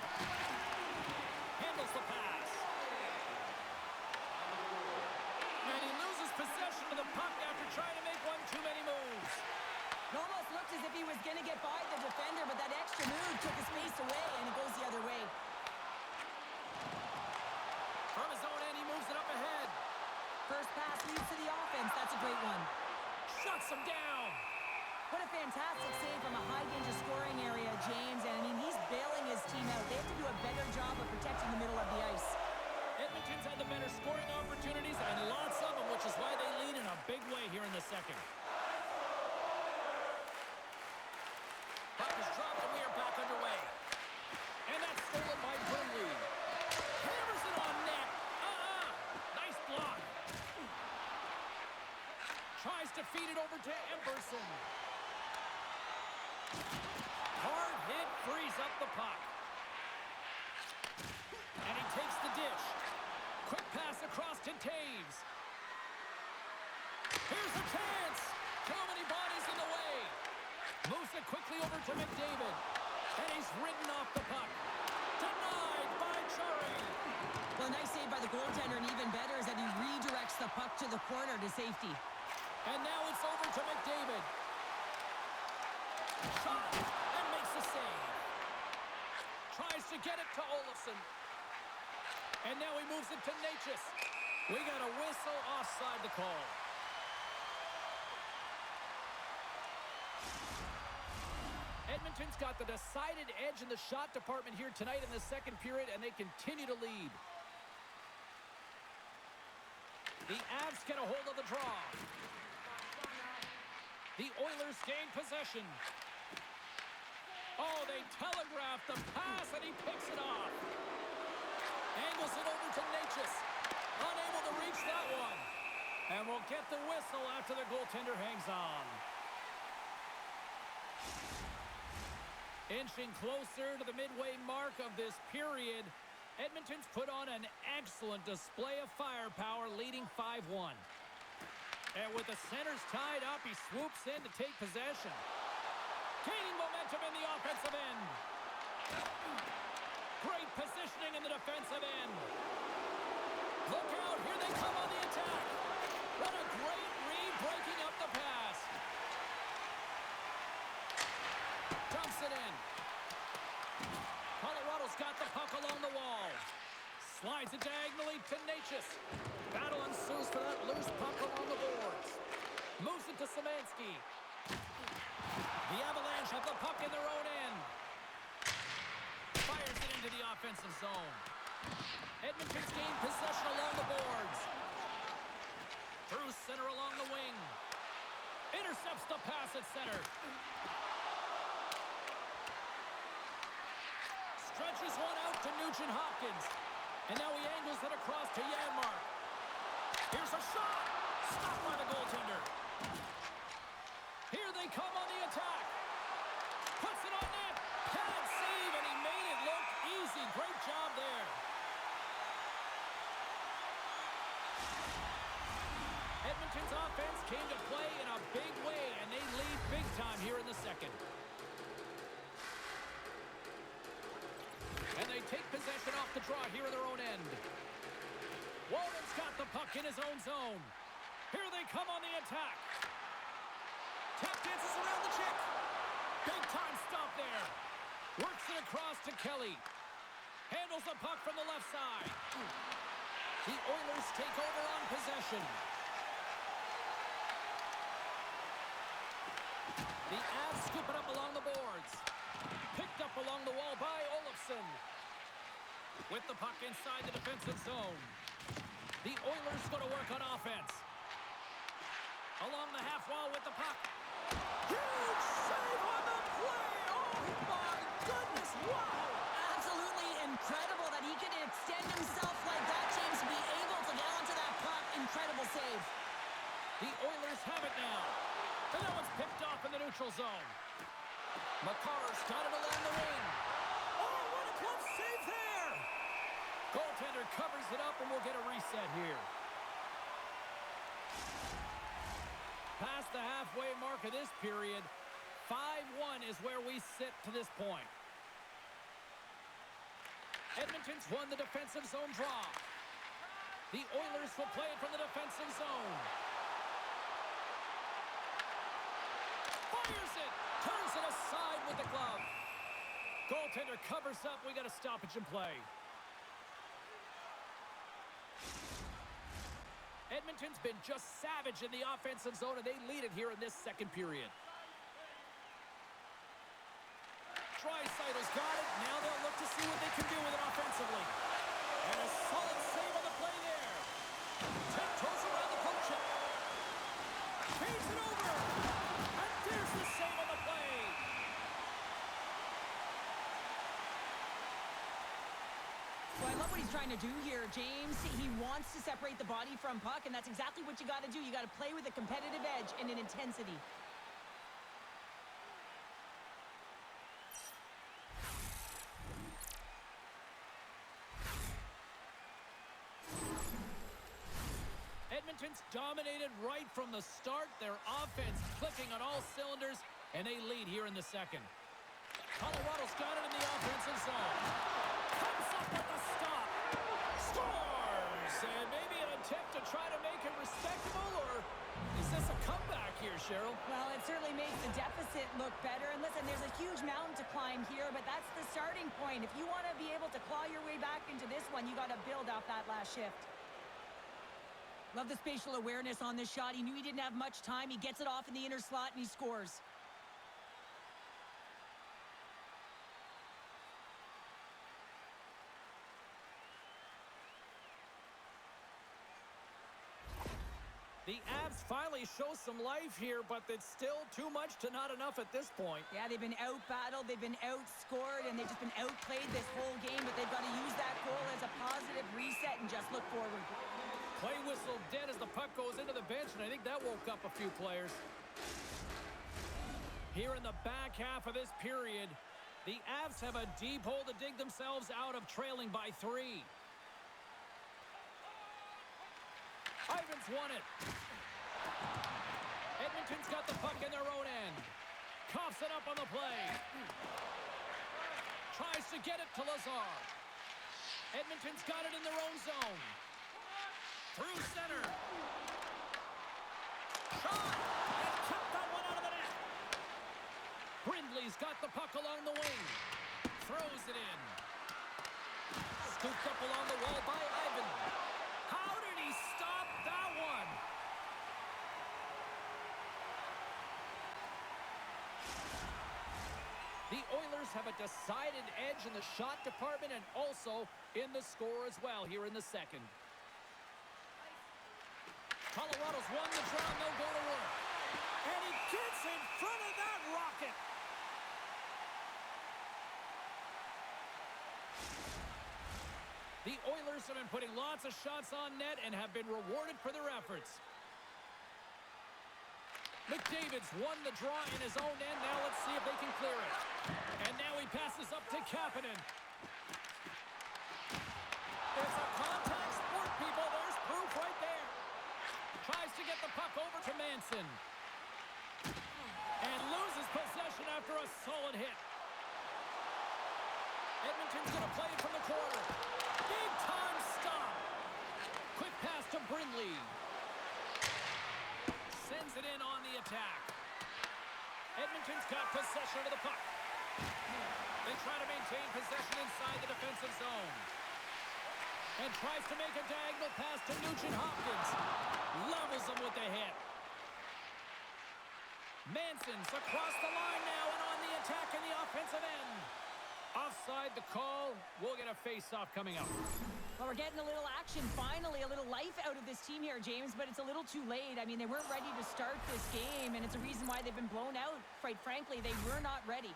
Handles the pass. And he loses possession of the puck after trying to make one too many moves. It almost looked as if he was going to get by the defender, but that extra move took his space away, and it goes the other way. Shuts him down. What a fantastic save from a high-danger scoring area, James. And, I mean, he's bailing his team out. They have to do a better job of protecting the middle of the ice. Edmonton's had the better scoring opportunities, and lots of them, which is why they lead in a big way here in the second. Puck is dropped, and we are back underway. And that's stolen by Burnley. Hammers it on net. Nice block. Tries to feed it over to Emberson. Hard hit frees up the puck. And he takes the dish. Quick pass across to Taves. Here's a chance. Too many bodies in the way. Moves it quickly over to McDavid. And he's ridden off the puck. Denied by Chari. Well, a nice save by the goaltender, and even better is that he redirects the puck to the corner to safety. And now it's over to McDavid. Shot and makes the save. Tries to get it to Olofsson. And now he moves it to Natchez. We got a whistle offside the call. Edmonton's got the decided edge in the shot department here tonight in the second period, and they continue to lead. The Avs get a hold of the draw. The Oilers gain possession. Oh, they telegraph the pass, and he picks it off. Angles it over to Natchez. Unable to reach that one. And we'll get the whistle after the goaltender hangs on. Inching closer to the midway mark of this period, Edmonton's put on an excellent display of firepower, leading 5-1. And with the centers tied up, he swoops in to take possession. Gaining momentum in the offensive end. Great positioning in the defensive end. Look out, here they come on the attack. What a great read, breaking up the pass. Dumps it in. Colorado's got the puck along the wall. Slides it diagonally to Natchez. Battle ensues for that loose puck along the boards. Moves it to Szymanski. The Avalanche have the puck in their own end. Fires it into the offensive zone. Edmonton's gained possession along the boards. Through center along the wing. Intercepts the pass at center. Stretches one out to Nugent-Hopkins. And now he angles it across to Janmark. Here's a shot. Stopped by the goaltender. Here they come on the attack. Puts it on net. Pad save, and he made it look easy. Great job there. Edmonton's offense came to play in a big way, and they lead big time here in the second. And they take possession off the draw here in their own end. Walden's got the puck in his own zone. Here they come on the attack. Tap dances around the chick. Big time stop there. Works it across to Kelly. Handles the puck from the left side. The Oilers take over on possession. The Avs scoop it up along the boards. Picked up along the wall by Olofsson. With the puck inside the defensive zone. The Oilers go to work on offense. Along the half wall with the puck. Huge save on the play! Oh my goodness, wow! Absolutely incredible that he could extend himself like that, James, to be able to get onto that puck. Incredible save. The Oilers have it now. And now it's picked off in the neutral zone. Makar's got it along the wing. Oh, what a close save there! Goaltender covers it up, and we'll get a reset here. Past the halfway mark of this period, 5-1 is where we sit to this point. Edmonton's won the defensive zone draw. The Oilers will play it from the defensive zone. Fires it! Turns it aside with the glove. Goaltender covers up. We got a stoppage in play. Edmonton's been just savage in the offensive zone, and they lead it here in this second period. Dreisaitl's got it. Now they'll look to see what they can do with it offensively. And a solid save on the play there. Tiptoes around the poke check. Feeds it over. And there's the save on the play. Well, I love what he's trying to do here, James. He wants to separate the body from puck, and that's exactly what you got to do. You got to play with a competitive edge and an intensity. Edmonton's dominated right from the start. Their offense clicking on all cylinders, and they lead here in the second. Colorado's got it in the offensive zone. Comes up with the stop. Scores! And maybe an attempt to try to make it respectable, or is this a comeback here, Cheryl? Well, it certainly makes the deficit look better. And listen, there's a huge mountain to climb here, but that's the starting point. If you want to be able to claw your way back into this one, you got to build off that last shift. Love the spatial awareness on this shot. He knew he didn't have much time. He gets it off in the inner slot, and he scores. The Avs finally show some life here, but it's still too much to not enough at this point. Yeah, they've been out-battled, they've been outscored, and they've just been outplayed this whole game, but they've got to use that goal as a positive reset and just look forward. Play whistle dead as the puck goes into the bench, and I think that woke up a few players. Here in the back half of this period, the Avs have a deep hole to dig themselves out of, trailing by 3. Ivan's won it. Edmonton's got the puck in their own end. Coughs it up on the play. Tries to get it to Lazar. Edmonton's got it in their own zone. Through center. Shot! And kept that one out of the net. Brindley's got the puck along the wing. Throws it in. Scooped up along the wall by Ivan. How did he stop that one? The Oilers have a decided edge in the shot department and also in the score as well here in the second. Colorado's won the draw, and they'll go to work. And he gets in front of that rocket. The Oilers have been putting lots of shots on net and have been rewarded for their efforts. McDavid's won the draw in his own end. Now let's see if they can clear it. And now he passes up to Kapanen. It's a contact sport, people. There's proof right there. Tries to get the puck over to Manson. And loses possession after a solid hit. Edmonton's going to play it from the corner. Big time stop. Quick pass to Brindley. Sends it in on the attack. Edmonton's got possession of the puck. They try to maintain possession inside the defensive zone. And tries to make a diagonal pass to Nugent Hopkins. Levels him with the hit. Manson's across the line now and on the attack in the offensive end. Offside the call. We'll get a face-off coming up. Well, we're getting a little action, finally, a little life out of this team here, James, but it's a little too late. I mean, they weren't ready to start this game, and it's a reason why they've been blown out. Quite frankly, they were not ready.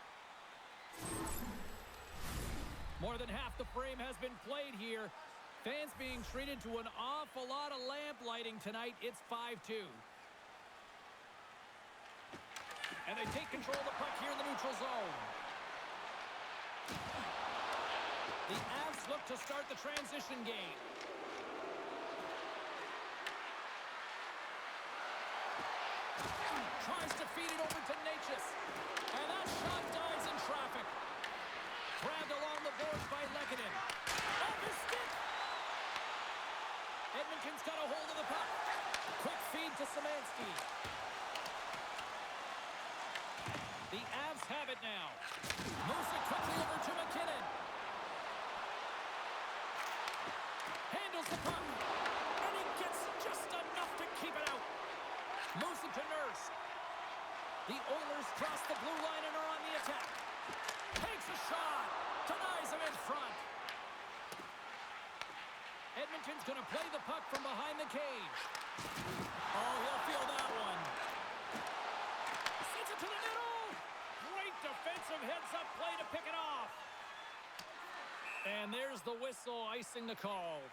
More than half the frame has been played here. Fans being treated to an awful lot of lamp lighting tonight. It's 5-2. And they take control of the puck here in the neutral zone. The Avs look to start the transition game. Tries to feed it over to Natchez. And that shot dies in traffic. Grabbed along the boards by Lehkonen. Off his stick. Edmonton's got a hold of the puck. Quick feed to Szymanski. The Avs have it now. Moves it quickly over to McKinnon. Handles the puck. And he gets Just enough to keep it out. Moves it to Nurse. The Oilers cross the blue line and are on the attack. Takes a shot. Denies him in front. Edmonton's going to play the puck from behind the cage. Oh, he'll feel that one. Sends it to the middle. Great defensive heads-up play to pick it off. And there's the whistle icing the call.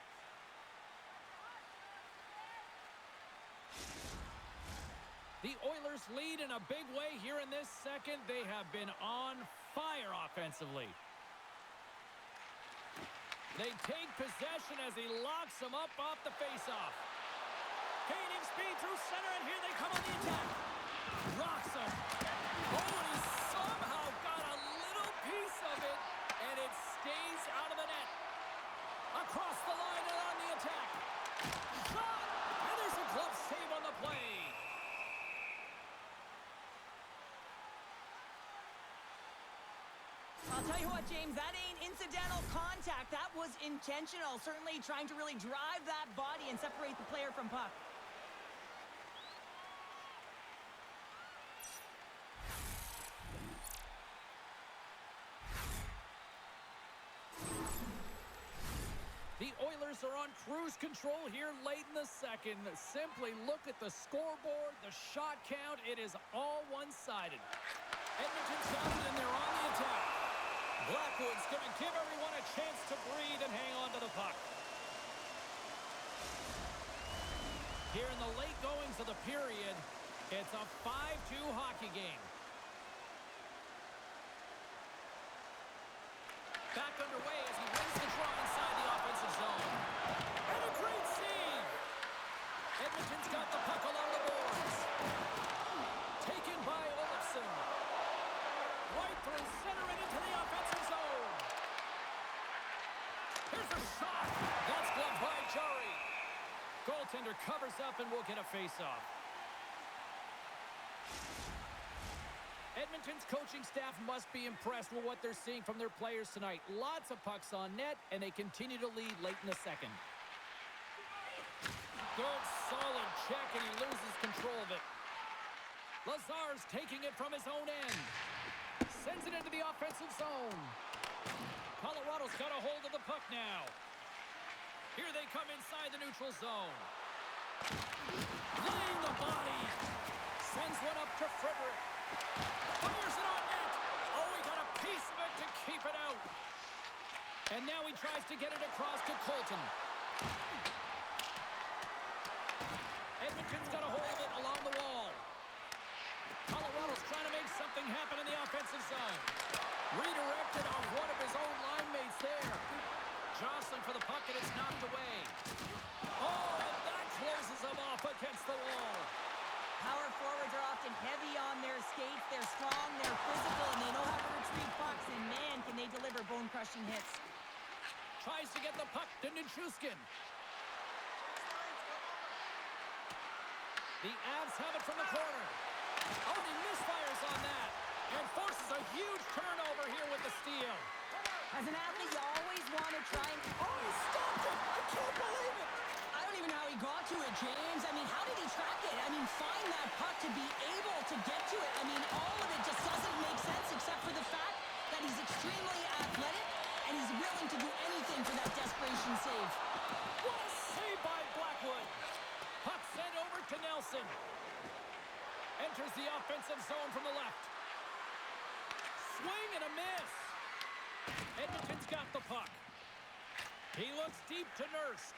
The Oilers lead in a big way here in this second. They have been on fire offensively. They take possession as he locks them up off the faceoff. Gaining speed through center, and here they come on the attack. Rocks him. Oh, and he somehow got a little piece of it, and it stays out of the net. Across the line and on the attack. Shot! And there's a glove save on the play. I'll tell you what, James, that ain't incidental contact. That was intentional. Certainly trying to really drive that body and separate the player from puck. The Oilers are on cruise control here late in the second. Simply look at the scoreboard, the shot count. It is all one-sided. Edmonton's got it, and they're on the attack. Blackwood's going to give everyone a chance to breathe and hang on to the puck. Here in the late goings of the period, it's a 5-2 hockey game. Back underway as he wins the draw inside the offensive zone. And a great save! Edmonton's got the puck along the boards. Taken by Olofsson. Right through center and into the offensive zone. Here's a shot. That's gloved by Jari. Goaltender covers up and will get a face-off. Edmonton's coaching staff must be impressed with what they're seeing from their players tonight. Lots of pucks on net, and they continue to lead late in the second. Good, solid check, and he loses control of it. Lazar's taking it from his own end. Sends it into the offensive zone. Colorado's got a hold of the puck now. Here they come inside the neutral zone. Laying the body. Sends one up to Frederick. Fires it on net. Oh, he got a piece of it to keep it out. And now he tries to get it across to Colton. Edmonton's got a hold of it along the wall. Colorado's trying to make something happen in the offensive zone. Redirected on one of his own line mates there. Jostling for the puck, and it's knocked away. Oh, and that closes him off against the wall. Power forwards are often heavy on their skates. They're strong, they're physical, and they know how to retrieve pucks. And man, can they deliver bone-crushing hits. Tries to get the puck to Nichushkin. The Avs have it from the corner. Oh, he misfires on that. And forces a huge turnover here with the steal. As an athlete, you always want to try and... Oh, he stopped it! I can't believe it! I don't even know how he got to it, James. I mean, how did he track it? I mean, find that puck to be able to get to it. I mean, all of it just doesn't make sense except for the fact that he's extremely athletic and he's willing to do anything for that desperation save. What a save by Blackwood! Puck sent over to Nelson. Enters the offensive zone from the left. Swing and a miss. Edmonton's got the puck. He looks deep to Nurse.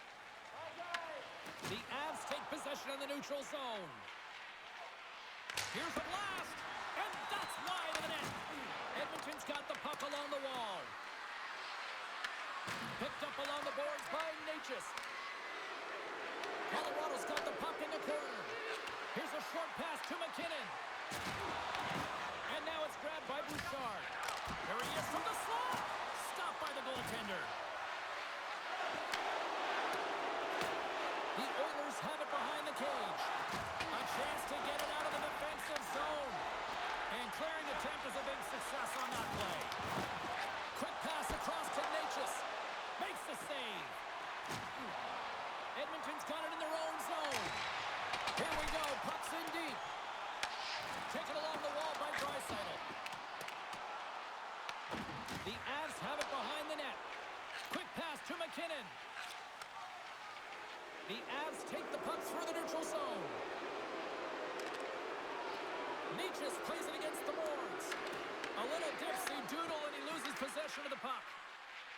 The Avs take possession in the neutral zone. Here's a blast, and that's wide of the net. Edmonton's got the puck along the wall. Picked up along the boards by Natchez. Colorado's got the puck in the corner. Here's a short pass to McKinnon. And now it's grabbed by Bouchard. There he is from the slot. Stopped by the goaltender. The Oilers have it behind the cage. A chance to get it out of the defensive zone. And clearing attempt is a big success on that play. Quick pass across to Natchez. Makes the save. Edmonton's got it in their own zone. Here we go. Puck's in deep. Taken along the wall by Draisaitl. The Avs have it behind the net. Quick pass to McKinnon. The Avs take the puck through the neutral zone. Nietzsche plays it against the boards. A little dipsy doodle and he loses possession of the puck.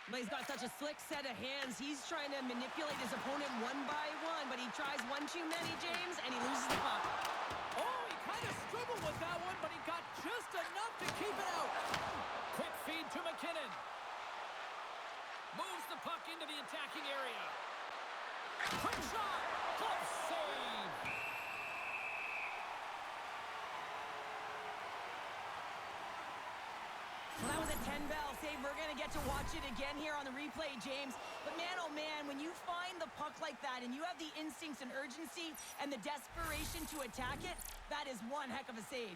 He's got such a slick set of hands. He's trying to manipulate his opponent one by one, but he tries one too many, James, and he loses the puck. Oh, he kind of struggled with that one, but he got just enough to keep it out. Quick feed to McKinnon. Moves the puck into the attacking area. Quick shot. Glove save. Well, that was a 10-bell save. We're going to get to watch it again here on the replay, James. But man, oh man, when you find the puck like that and you have the instincts and urgency and the desperation to attack it, that is one heck of a save.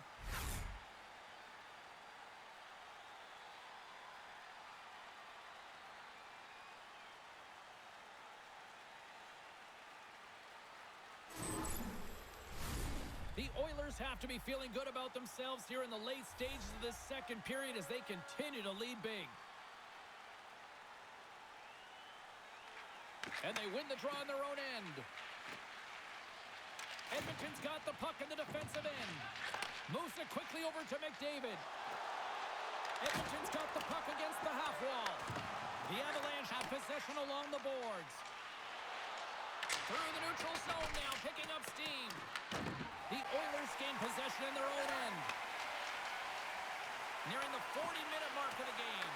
The Oilers have to be feeling good about themselves here in the late stages of this second period as they continue to lead big. And they win the draw on their own end. Edmonton's got the puck in the defensive end. Moves it quickly over to McDavid. Edmonton's got the puck against the half wall. The Avalanche have possession along the boards. Through the neutral zone now, picking up steam. The Oilers gain possession in their own end. Nearing the 40-minute mark of the game.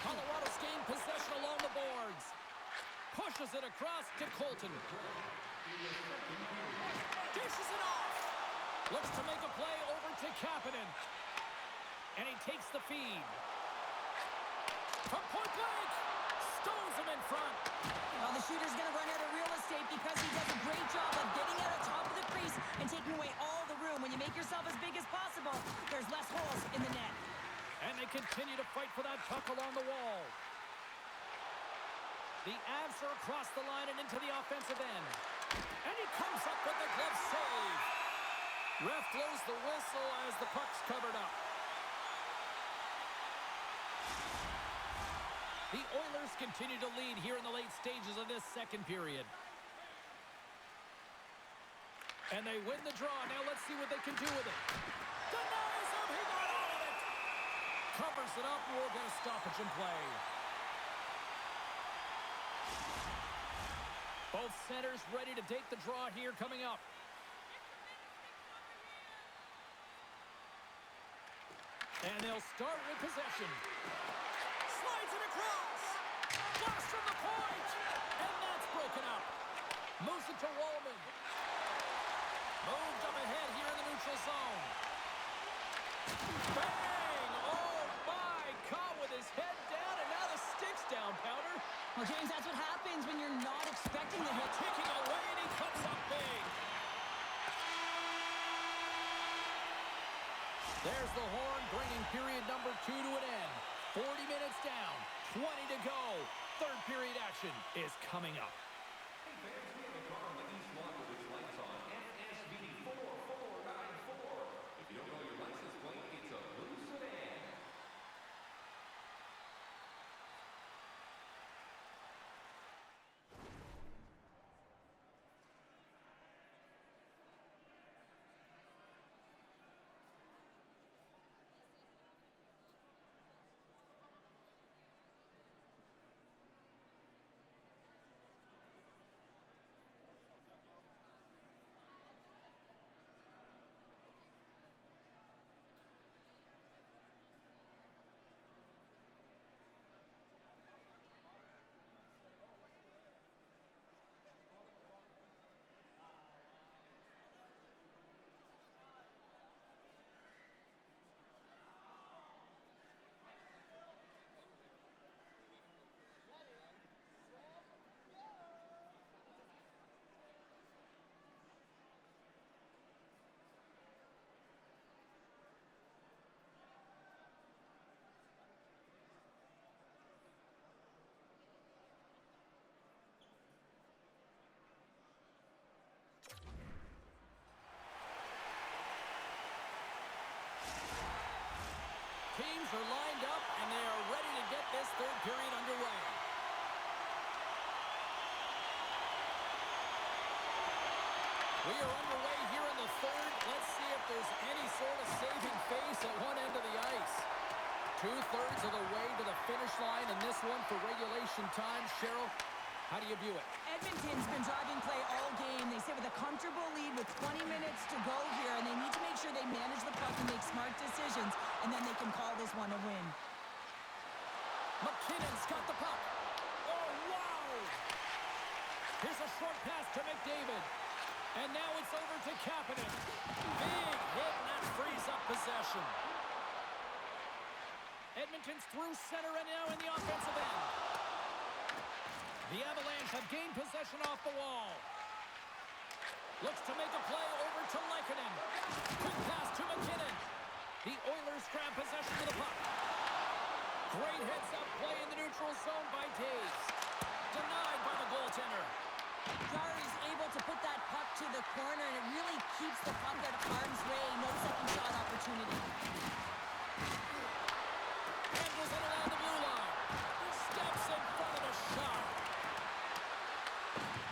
Colorado's gained possession along the boards. Pushes it across to Colton. Dishes it off. Looks to make a play over to Kapanen. And he takes the feed. From point blank. Stones him in front. Well, the shooter's going to run out of real estate because he does a great job of getting out of top of the crease and taking away all the room. When you make yourself as big as possible, there's less holes in the net. And they continue to fight for that puck along the wall. The Avs are across the line and into the offensive end. And he comes up with the glove save. Ref blows the whistle as the puck's covered up. The Oilers continue to lead here in the late stages of this second period. And they win the draw. Now let's see what they can do with it. Denies him. He got all of it. Covers it up. We'll get a stoppage in play. Both centers ready to take the draw here coming up. And they'll start with possession. Slides it across. Blast from the point. And that's broken up. Moves it to Wallman. Moved up ahead here in the neutral zone. Bang! Oh, my! Caught with his head down, and now the stick's down, Powder. Well, James, that's what happens when you're not expecting the hit. Taking away, and he comes up big. There's the horn, bringing period number 2 to an end. 40 minutes down, 20 to go. Third period action is coming up. teams are lined up, and they are ready to get this third period underway. We are underway here in the third. Let's see if there's any sort of saving face at one end of the ice. 2/3 of the way to the finish line in this one for regulation time. Cheryl, how do you view it? Edmonton's been driving play all game. They sit with a comfortable lead with 20 minutes to go here, and they need to make sure they manage the puck and make smart decisions, and then they can call this one a win. McKinnon's got the puck. Oh, wow! Here's a short pass to McDavid. And now it's over to Kapanen. Big hit, and that frees up possession. Edmonton's through center and now in the offensive end. The Avalanche have gained possession off the wall. Looks to make a play over to Lehkonen. Quick pass to McKinnon. The Oilers grab possession of the puck. Great heads-up play in the neutral zone by Taves. Denied by the goaltender. Jari's able to put that puck to the corner, and it really keeps the puck out of harm's way. No second shot opportunity. Handles it around the blue line. Steps in front of the shot.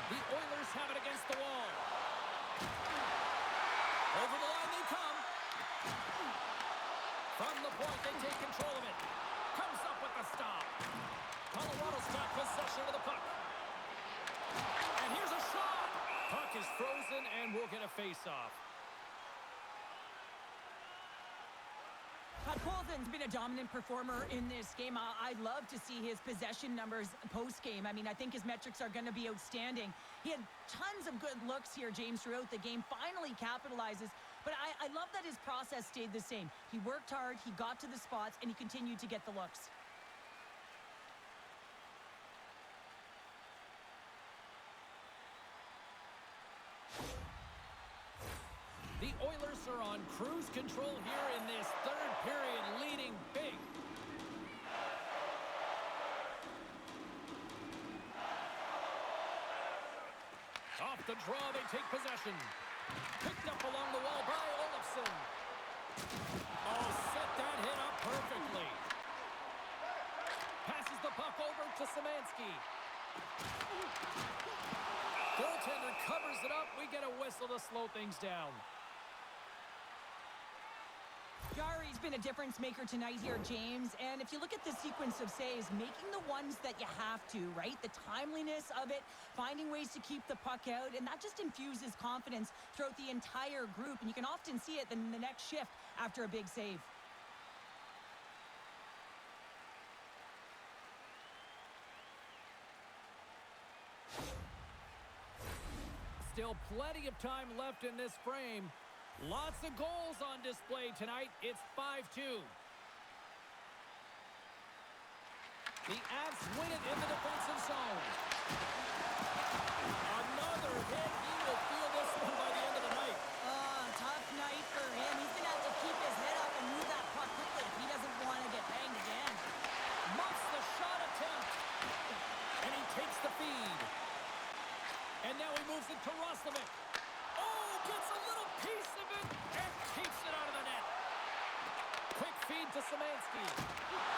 The Oilers have it against the wall. Over the line they come. From the point, they take control of it. Comes up with the stop. Colorado's got possession of the puck. And here's a shot. Puck is frozen, and we'll get a face-off. Colton's been a dominant performer in this game. I'd love to see his possession numbers post-game. I mean, I think his metrics are going to be outstanding. He had tons of good looks here, James, throughout the game. Finally capitalizes. But I love that his process stayed the same. He worked hard, he got to the spots, and he continued to get the looks. The Oilers are on cruise control here in this third period, leading big. Off the draw, they take possession. Picked up along the wall by Olofsson. Oh, set that hit up perfectly. Passes the puck over to Szymanski. Goaltender covers it up. We get a whistle to slow things down. Jari's been a difference maker tonight here, James. And if you look at the sequence of saves, making the ones that you have to, right? The timeliness of it, finding ways to keep the puck out, and that just infuses confidence throughout the entire group. And you can often see it in the next shift after a big save. Still plenty of time left in this frame. Lots of goals on display tonight. It's 5-2. The Avs win it in the defensive zone. Another hit. He will feel this one by the end of the night. Tough night for him. He's going to have to keep his head up and move that puck quickly if he doesn't want to get banged again. Muffs the shot attempt. And he takes the feed. And now he moves it to Roslovic. Oh, gets a little piece of it and keeps it out of the net. Quick feed to Szymanski.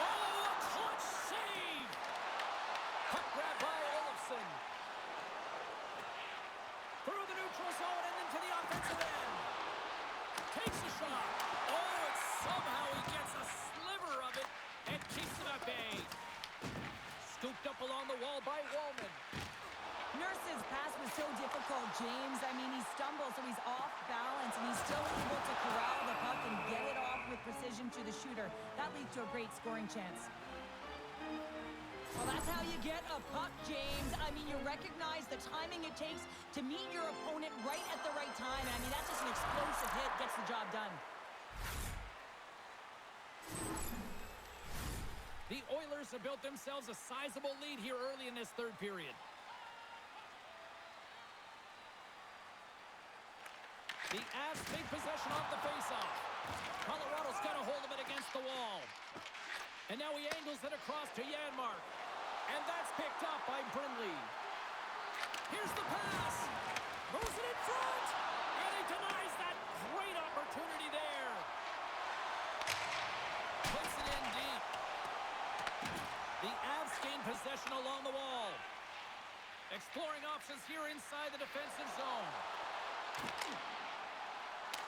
Oh, a clutch save. Puck grab by Olofsson. Through the neutral zone and into the offensive end. Takes a shot. Oh, and somehow he gets a sliver of it and keeps it at bay. Scooped up along the wall by Wallman. Nurse's pass was so difficult, James. I mean, he stumbles, so he's off balance, and he's still able to corral the puck and get it off with precision to the shooter. That leads to a great scoring chance. Well, that's how you get a puck, James. I mean, you recognize the timing it takes to meet your opponent right at the right time. I mean, that's just an explosive hit, gets the job done. The Oilers have built themselves a sizable lead here early in this third period. The Avs take possession off the faceoff. Colorado's got a hold of it against the wall. And now he angles it across to Janmark. And that's picked up by Brindley. Here's the pass. Moves it in front. And he denies that great opportunity there. Puts it possession along the wall. Exploring options here inside the defensive zone.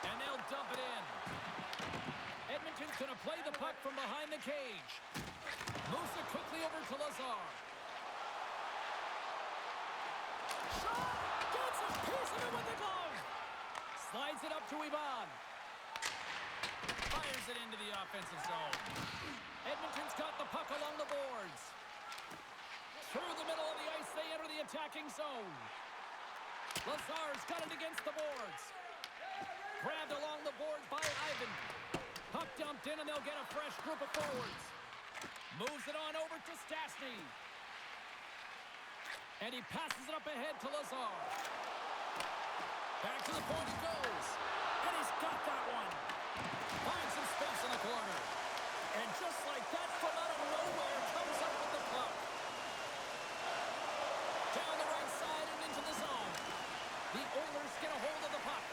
And they'll dump it in. Edmonton's going to play the puck from behind the cage. Moves it quickly over to Lazar. Shot! Gets a piece of it with the glove. Slides it up to Ivan. Fires it into the offensive zone. Edmonton's got the puck along the boards. Through the middle of the ice, they enter the attacking zone. Lazar's got it against the boards. Grabbed along the boards by Ivan. Puck dumped in, and they'll get a fresh group of forwards. Moves it on over to Stastny. And he passes it up ahead to Lazar. Back to the point he goes. And he's got that one. Finds some space in the corner. And just like that, from out of nowhere, comes up with the puck. Down the right side and into the zone. The Oilers get a hold of the puck.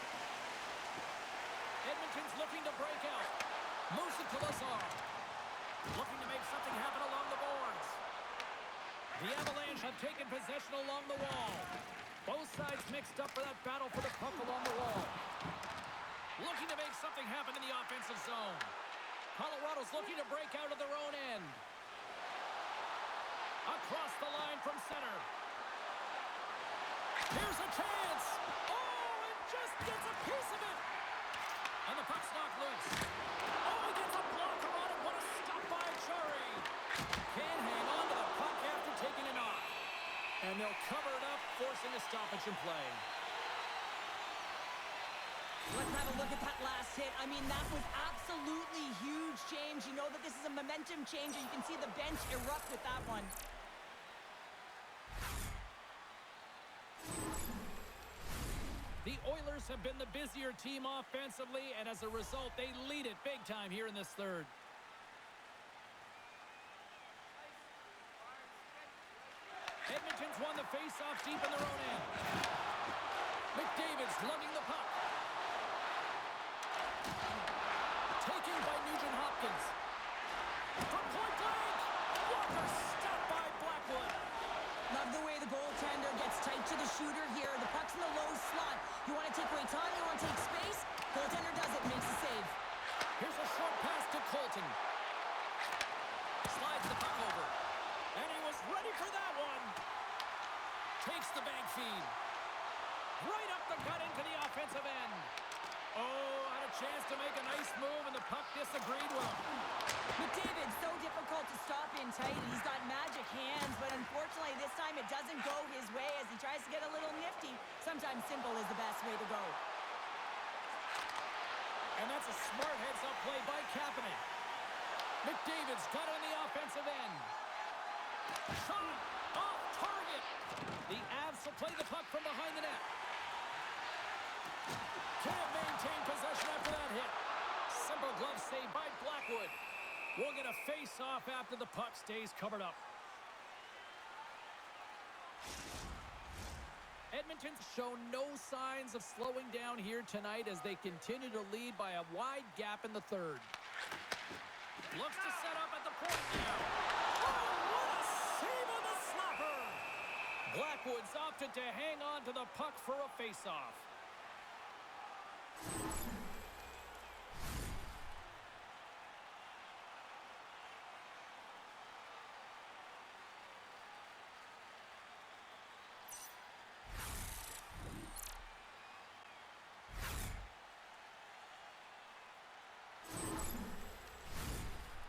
Edmonton's looking to break out. Moves it to Lazar. Looking to make something happen along the boards. The Avalanche have taken possession along the wall. Both sides mixed up for that battle for the puck along the wall. Looking to make something happen in the offensive zone. Colorado's looking to break out of their own end. Across the line from center. Here's a chance. Oh, and just gets a piece of it. And the puck's knocked loose. Oh, he gets a blocker on it. What a stop by Chari. Can't hang on to the puck after taking it off. And they'll cover it up, forcing a stoppage in play. Let's have a look at that last hit. I mean, that was absolutely huge change. You know that this is a momentum change, and you can see the bench erupt with that one. The Oilers have been the busier team offensively, and as a result, they lead it big time here in this third. Edmonton's won the face-off deep in their own end. McDavid's lugging the puck. Taken by Nugent-Hopkins. From point blank! Walker stopped by Blackwood. Love the way the goaltender gets tight to the shooter here. The puck's in the low slot. You want to take away time, you want to take space. Goaltender does it, makes the save. Here's a short pass to Colton. Slides the puck over. And he was ready for that one. Takes the bank feed. Right up the gut into the offensive end. Oh, had a chance to make a nice move, and the puck disagreed with him. McDavid's so difficult to stop in tight, and he's got magic hands, but unfortunately this time it doesn't go his way as he tries to get a little nifty. Sometimes simple is the best way to go. And that's a smart heads-up play by Kapanen. McDavid's got it on the offensive end. Shot off target. The Avs will play the puck from behind the net. Can't maintain possession after that hit. Simple glove save by Blackwood. We'll get a face-off after the puck stays covered up. Edmonton's shown no signs of slowing down here tonight as they continue to lead by a wide gap in the third. Looks to set up at the point now. Oh, what a save on the slapper! Blackwood's opted to hang on to the puck for a face-off.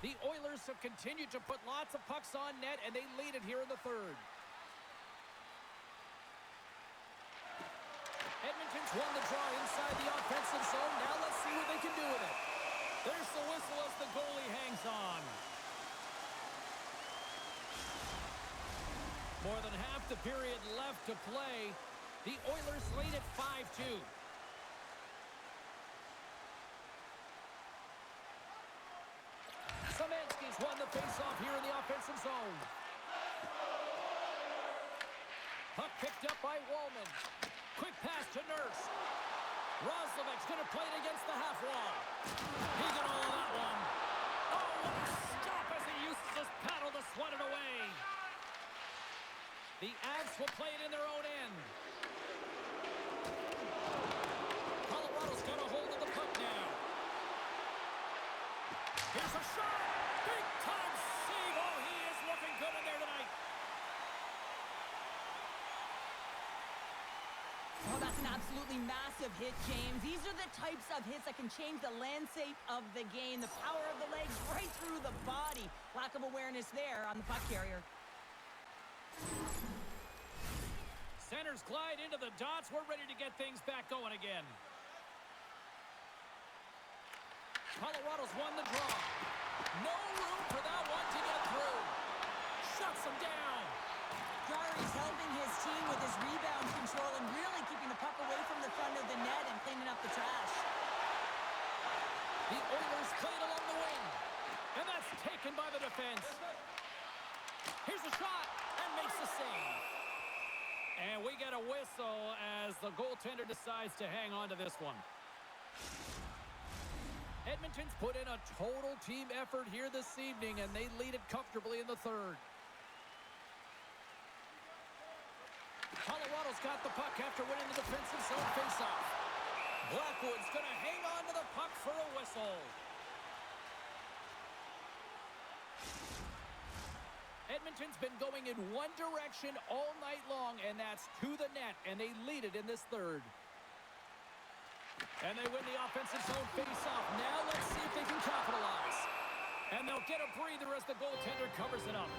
The Oilers have continued to put lots of pucks on net, and they lead it here in the third. Edmonton's won the draw inside the offensive zone. Now let's see what they can do with it. There's the whistle as the goalie hangs on. More than half the period left to play. The Oilers lead at 5-2. Szymanski's won the faceoff here in the offensive zone. Puck picked up by Wallman. Quick pass to Nurse. Roslovic's going to play it against the half wall. He got all of that one. Oh, what a stop as he uses his paddle to swat it away. Ducks will play it in their own end. Colorado's got a hold of the puck now. Here's a shot. Big time save. Oh, he is looking good in there tonight. Oh, that's an absolutely massive hit, James. These are the types of hits that can change the landscape of the game. The power of the legs right through the body. Lack of awareness there on the puck carrier. Centers glide into the dots. We're ready to get things back going again. Colorado's won the draw. No room for that one to get through. Shuts him down. Jarry's helping his team with his rebound control and really keeping the puck away from the front of the net and cleaning up the trash. The Oilers played along the wing. And that's taken by the defense. Here's a shot and makes the save. And we get a whistle as the goaltender decides to hang on to this one. Edmonton's put in a total team effort here this evening, and they lead it comfortably in the third. Colorado's got the puck after winning the defensive zone faceoff. Blackwood's going to hang on to the puck for a whistle. Edmonton's been going in one direction all night long, and that's to the net, and they lead it in this third. And they win the offensive zone faceoff. Now let's see if they can capitalize. And they'll get a breather as the goaltender covers it up.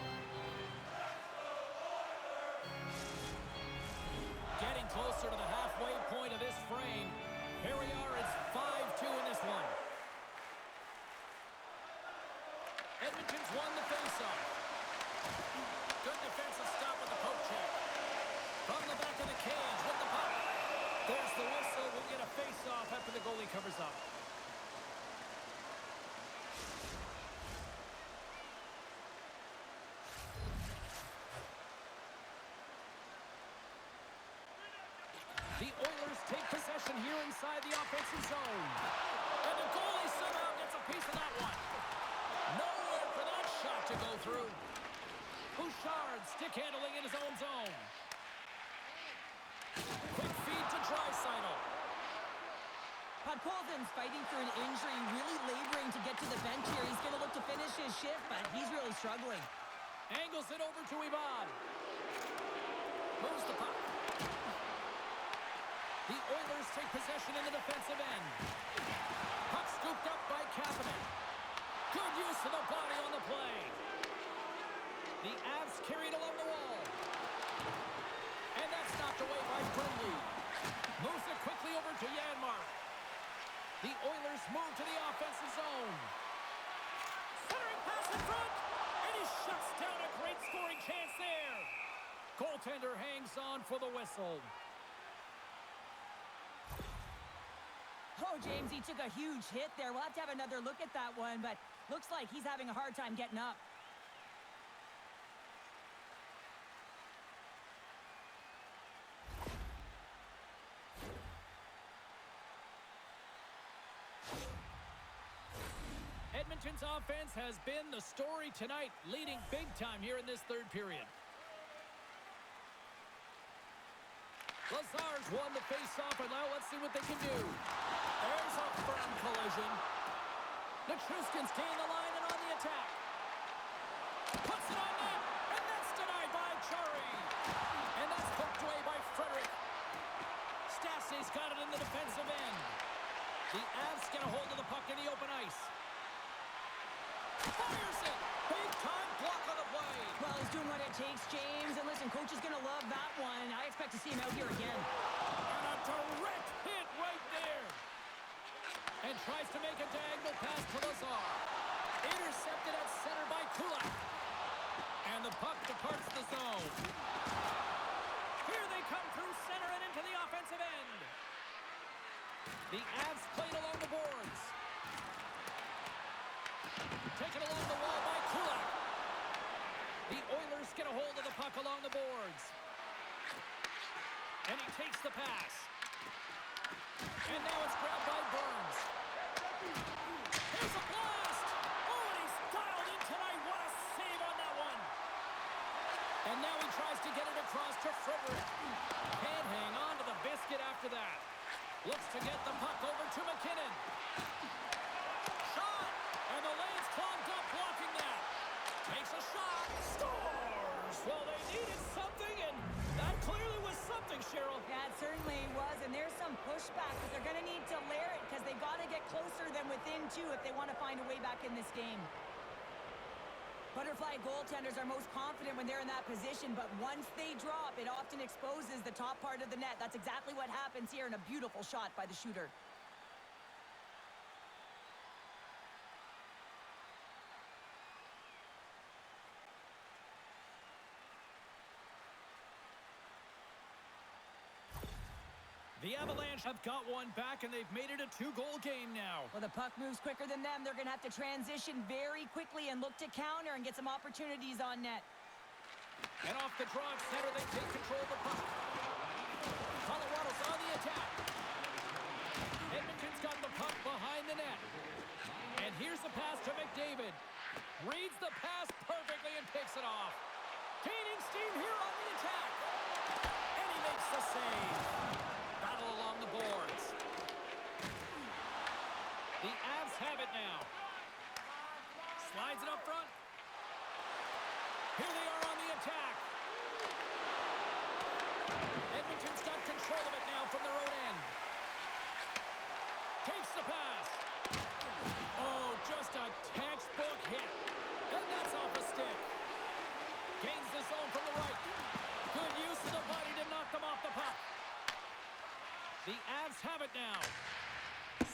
Getting closer to the halfway point of this frame. Here we are, it's 5-2 in this one. Edmonton's won the faceoff. Good defensive stop with the poke check. From the back of the cage with the puck. There's the whistle. We'll get a face-off after the goalie covers up. The Oilers take possession here inside the offensive zone. And the goalie somehow gets a piece of that one. Nowhere for that shot to go through. Bouchard stick handling in his own zone. Quick feed to Draisaitl. Podkolzin's fighting through an injury, really laboring to get to the bench here. He's going to look to finish his shift, but he's really struggling. Angles it over to Ivan. Moves the puck. The Oilers take possession in the defensive end. Puck scooped up by Kapanen. Good use of the body on the play. The Avs carried along the wall. And that's knocked away by Friendly. Moves it quickly over to Janmark. The Oilers move to the offensive zone. Centering pass in front. And he shuts down a great scoring chance there. Goaltender hangs on for the whistle. Oh, James, he took a huge hit there. We'll have to have another look at that one, but looks like he's having a hard time getting up. Edmonton's offense has been the story tonight, leading big time here in this third period. Lazar's won the face-off, and now let's see what they can do. There's a firm collision. Nichushkin's gained the line and on the attack. Puts it on net, and that's denied by Chari. And that's poked away by Frederick. Stassie's got it in the defensive end. The Avs get a hold of the puck in the open ice. Fires it! Big-time block on the play. Well, he's doing what it takes, James. And listen, coach is going to love that one. I expect to see him out here again. And a direct hit right there. And tries to make a diagonal pass to Lazar. Intercepted at center by Kulak. And the puck departs the zone. Here they come through center and into the offensive end. The Avs played along the boards. Taken along the wall by Kulak. The Oilers get a hold of the puck along the boards. And he takes the pass. And now it's grabbed by Burns. Here's a blast! Oh, and he's dialed in tonight. What a save on that one. And now he tries to get it across to Fred. in this game. Butterfly goaltenders are most confident when they're in that position, but once they drop, it often exposes the top part of the net. That's exactly what happens here, and a beautiful shot by the shooter. The Avalanche have got one back, and they've made it a 2-goal game now. Well, the puck moves quicker than them. They're going to have to transition very quickly and look to counter and get some opportunities on net. And off the draw of center, they take control of the puck. Colorado's on the attack. Edmonton's got the puck behind the net. And here's the pass to McDavid. Reads the pass perfectly and picks it off. Gaining steam here on the attack. And he makes the save. Battle along the boards. The Avs have it now. Slides it up front. Here they are on the attack. Edmonton's got control of it now from their own end. Takes the pass. Oh, just a textbook hit. And that's off a stick. Gains the zone from the right. Good use of the body to knock them off the puck. The Avs have it now.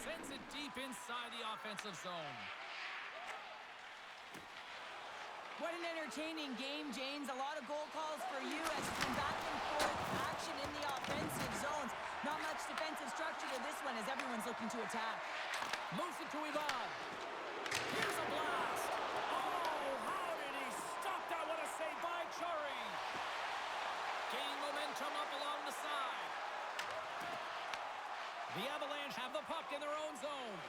Sends it deep inside the offensive zone. What an entertaining game, James. A lot of goal calls for you as it's been back and forth action in the offensive zones. Not much defensive structure to this one as everyone's looking to attack. Moves it to Ivan. Here's a blast. Oh, how did he stop that? What a save by Chari. Gaining momentum up along the side. The Avalanche have the puck in their own zone.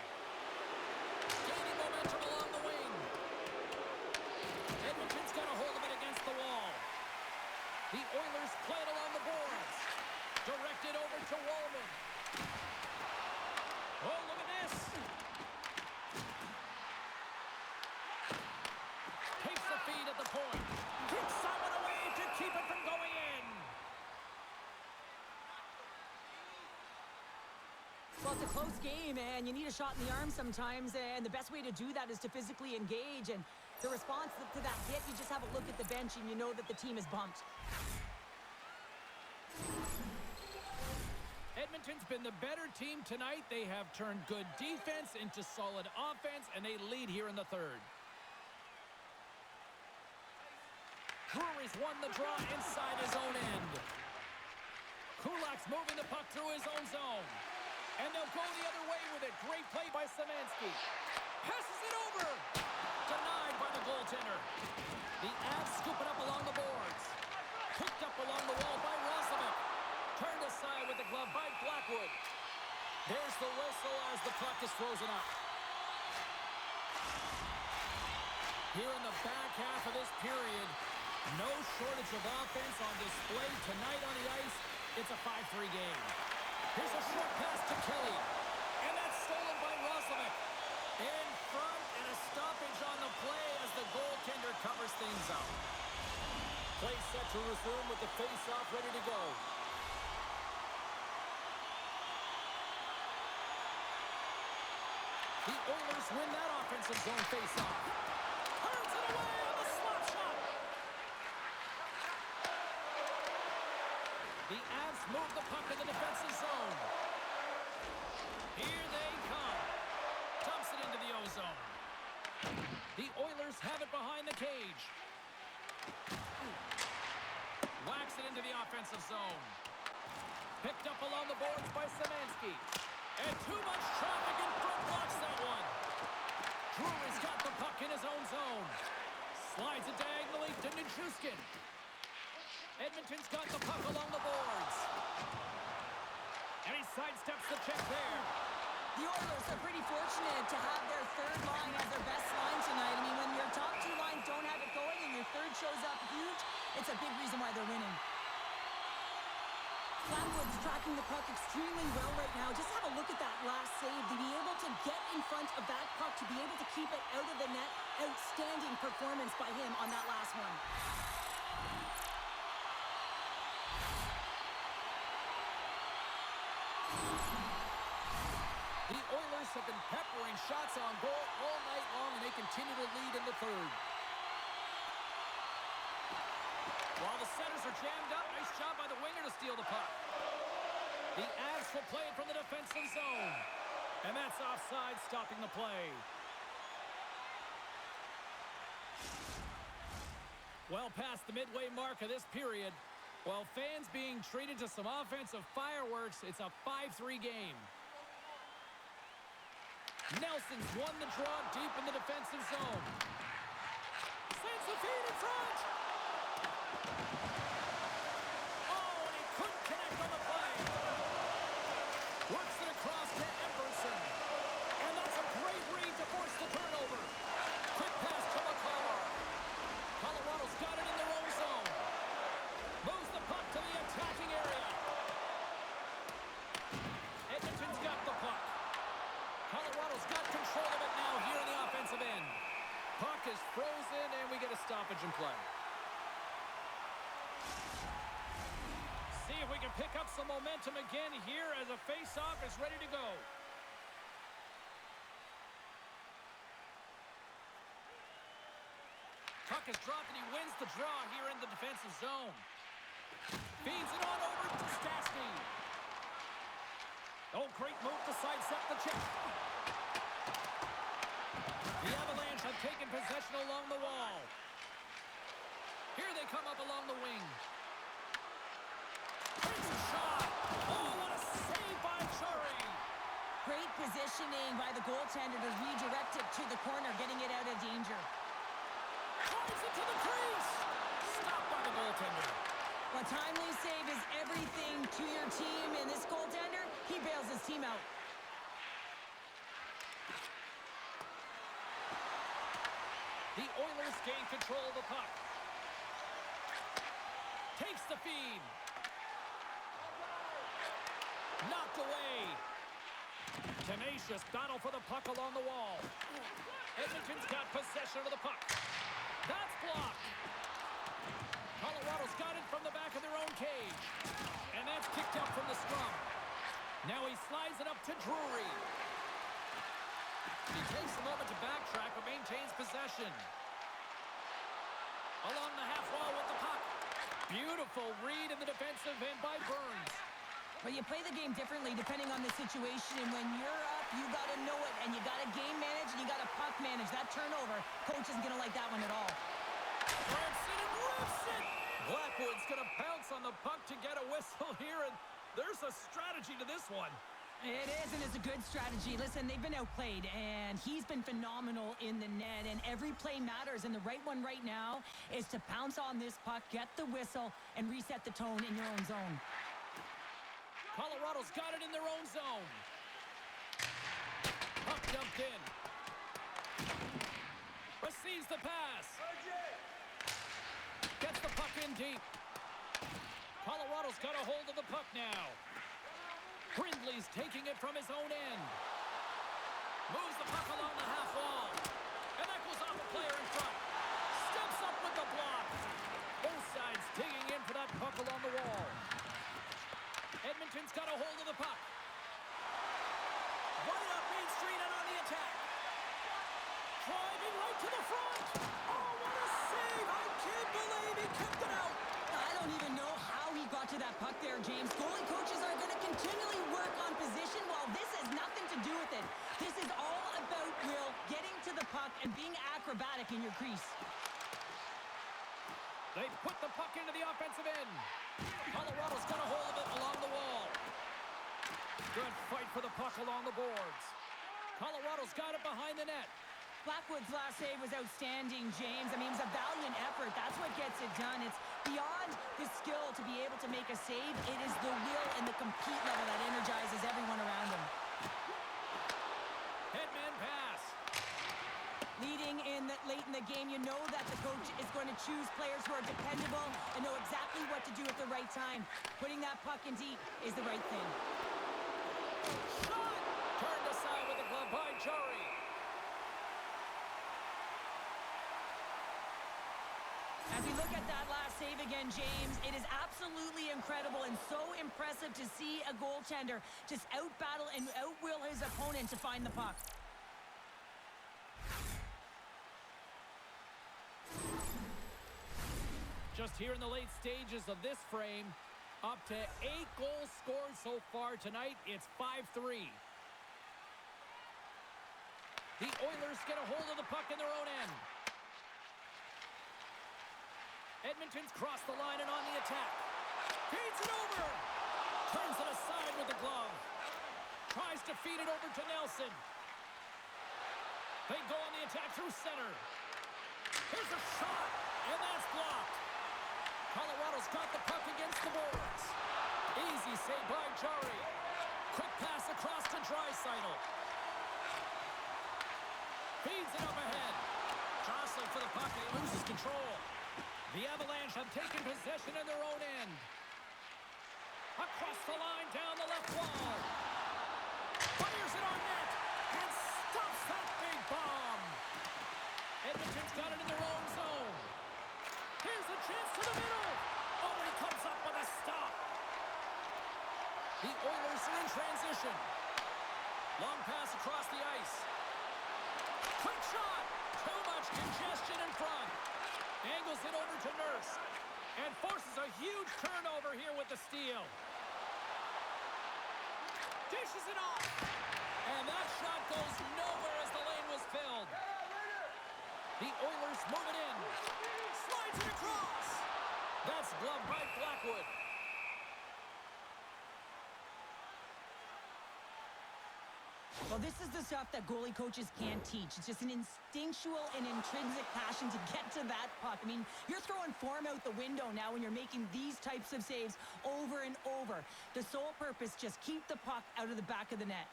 Gaining momentum along the wing. Edmonton's got a hold of it against the wall. The Oilers play it along the boards. Directed over to Wallman. Oh, look at this. Takes the feed at the point. Kicks someone away to keep it from going in. Well, it's a close game, and you need a shot in the arm sometimes, and the best way to do that is to physically engage, and the response to that hit, you just have a look at the bench, and you know that the team is bumped. Edmonton's been the better team tonight. They have turned good defense into solid offense, and they lead here in the third. Drury's won the draw inside his own end. Kulak's moving the puck through his own zone. And they'll go the other way with it. Great play by Szymanski. Passes it over. Denied by the goaltender. The Avs scoop it up along the boards. Picked up along the wall by Roslovic. Turned aside with the glove by Blackwood. There's the whistle as the puck is frozen up. Here in the back half of this period, no shortage of offense on display tonight on the ice. It's a 5-3 game. Here's a short pass to Kelly. And that's stolen by Roslovic. In front, and a stoppage on the play as the goaltender covers things up. Play set to resume with the face-off ready to go. The Oilers win that offensive zone face-off. Turns it away on the slap shot. The Avs move the puck in the defensive zone. Here they come. Dumps it into the O-zone. The Oilers have it behind the cage. Whacks it into the offensive zone. Picked up along the boards by Szymanski. And too much traffic in front blocks that one. Drury's got the puck in his own zone. Slides it diagonally to Nichushkin. Edmonton's got the puck along the boards. And he sidesteps the check there. The Oilers are pretty fortunate to have their third line as their best line tonight. I mean, when your top two lines don't have it going and your third shows up huge, it's a big reason why they're winning. Blackwood's tracking the puck extremely well right now. Just have a look at that last save. To be able to get in front of that puck, to be able to keep it out of the net, outstanding performance by him on that last one. The Oilers have been peppering shots on goal all night long, and they continue to lead in the third. While the centers are jammed up, nice job by the winger to steal the puck. The Avs will play it from the defensive zone. And that's offside, stopping the play. Well past the midway mark of this period, while fans being treated to some offensive fireworks, it's a 5-3 game. Nelson's won the draw deep in the defensive zone. Sends the feed in front. Oh, and he couldn't connect on the play. Works it across to Emerson. And that's a great read to force the turnover. Quick pass to McCullough. Colorado's got it in their own zone. Moves the puck to the attacking area. Edmonton's got the puck. Colorado's got control of it now here in the offensive end. Puck is frozen, and we get a stoppage in play. See if we can pick up some momentum again here as a face-off is ready to go. Puck is dropped, and he wins the draw here in the defensive zone. Feeds it on over to Stastny. Oh, great move to sidestep the check. The Avalanche have taken possession along the wall. Here they come up along the wing. Brings a shot. Oh, what a save by Churi. Great positioning by the goaltender to redirect it to the corner, getting it out of danger. Drives it to the crease. Stopped by the goaltender. A timely save is everything to your team, and this goaltender, he bails his team out. The Oilers gain control of the puck. Takes the feed. Knocked away. Tenacious battle for the puck along the wall. Edmonton's got possession of the puck. That's blocked. Colorado's got it from the back of their own cage. And that's kicked up from the scrum. Now he slides it up to Drury. He takes a moment to backtrack but maintains possession. Along the half wall with the puck. Beautiful read in the defensive end by Burns. Well, you play the game differently depending on the situation, and when you're up, you got to know it, and you got to game manage, and you got to puck manage. That turnover, coach isn't going to like that one at all. Rips it and rips it! Blackwood's going to pounce on the puck to get a whistle here, and there's a strategy to this one. It is, and it's a good strategy. Listen, they've been outplayed, and he's been phenomenal in the net, and every play matters, and the right one right now is to pounce on this puck, get the whistle, and reset the tone in your own zone. Colorado's got it in their own zone. Puck dumped in. Receives the pass. Gets the puck in deep. Colorado's got a hold of the puck now. Brindley's taking it from his own end. Moves the puck along the half wall. And that goes off a player in front. Steps up with the block. Both sides digging in for that puck along the wall. Edmonton's got a hold of the puck. Right up Main Street and on the attack. Driving right to the front. Oh, what a save. I can't believe he kept it out. I don't even know how he got to that puck there, James. Goalie coaches are going to continually work on position while this has nothing to do with it. This is all about, Will, getting to the puck and being acrobatic in your crease. They put the puck into the offensive end. Colorado's got a hold of it along the wall. Good fight for the puck along the boards. Colorado's got it behind the net. Blackwood's last save was outstanding, James. I mean, it was a valiant effort. That's what gets it done. It's beyond the skill to be able to make a save. It is the will and the compete level that energizes everyone around him. Headman pass. Leading in late in the game, you know that the coach is going to choose players who are dependable and know exactly what to do at the right time. Putting that puck in deep is the right thing. Shot! Turned aside with the glove by Churi. As we look at that last save again, James. It is absolutely incredible and so impressive to see a goaltender just out-battle and out-will his opponent to find the puck. Just here in the late stages of this frame, up to 8 goals scored so far tonight. It's 5-3. The Oilers get a hold of the puck in their own end. Edmonton's crossed the line and on the attack. Feeds it over. Turns it aside with the glove. Tries to feed it over to Nelson. They go on the attack through center. Here's a shot, and that's blocked. Colorado's got the puck against the boards. Easy save by Jari. Quick pass across to Draisaitl. Feeds it up ahead. Jostling for the puck, he loses control. The Avalanche have taken possession in their own end. Across the line, down the left wall. Fires it on net and stops that big bomb. Edmonton's got it in their own zone. Here's a chance to the middle. Oh, and he comes up with a stop. The Oilers are in transition. Long pass across the ice. Quick shot. Too much congestion in front. Angles it over to Nurse. And forces a huge turnover here with the steal. Dishes it off. And that shot goes nowhere as the lane was filled. The Oilers move it in. Slides it across. That's gloved by Blackwood. Well, this is the stuff that goalie coaches can't teach. It's just an instinctual and intrinsic passion to get to that puck. I mean, you're throwing form out the window now when you're making these types of saves over and over. The sole purpose, just keep the puck out of the back of the net.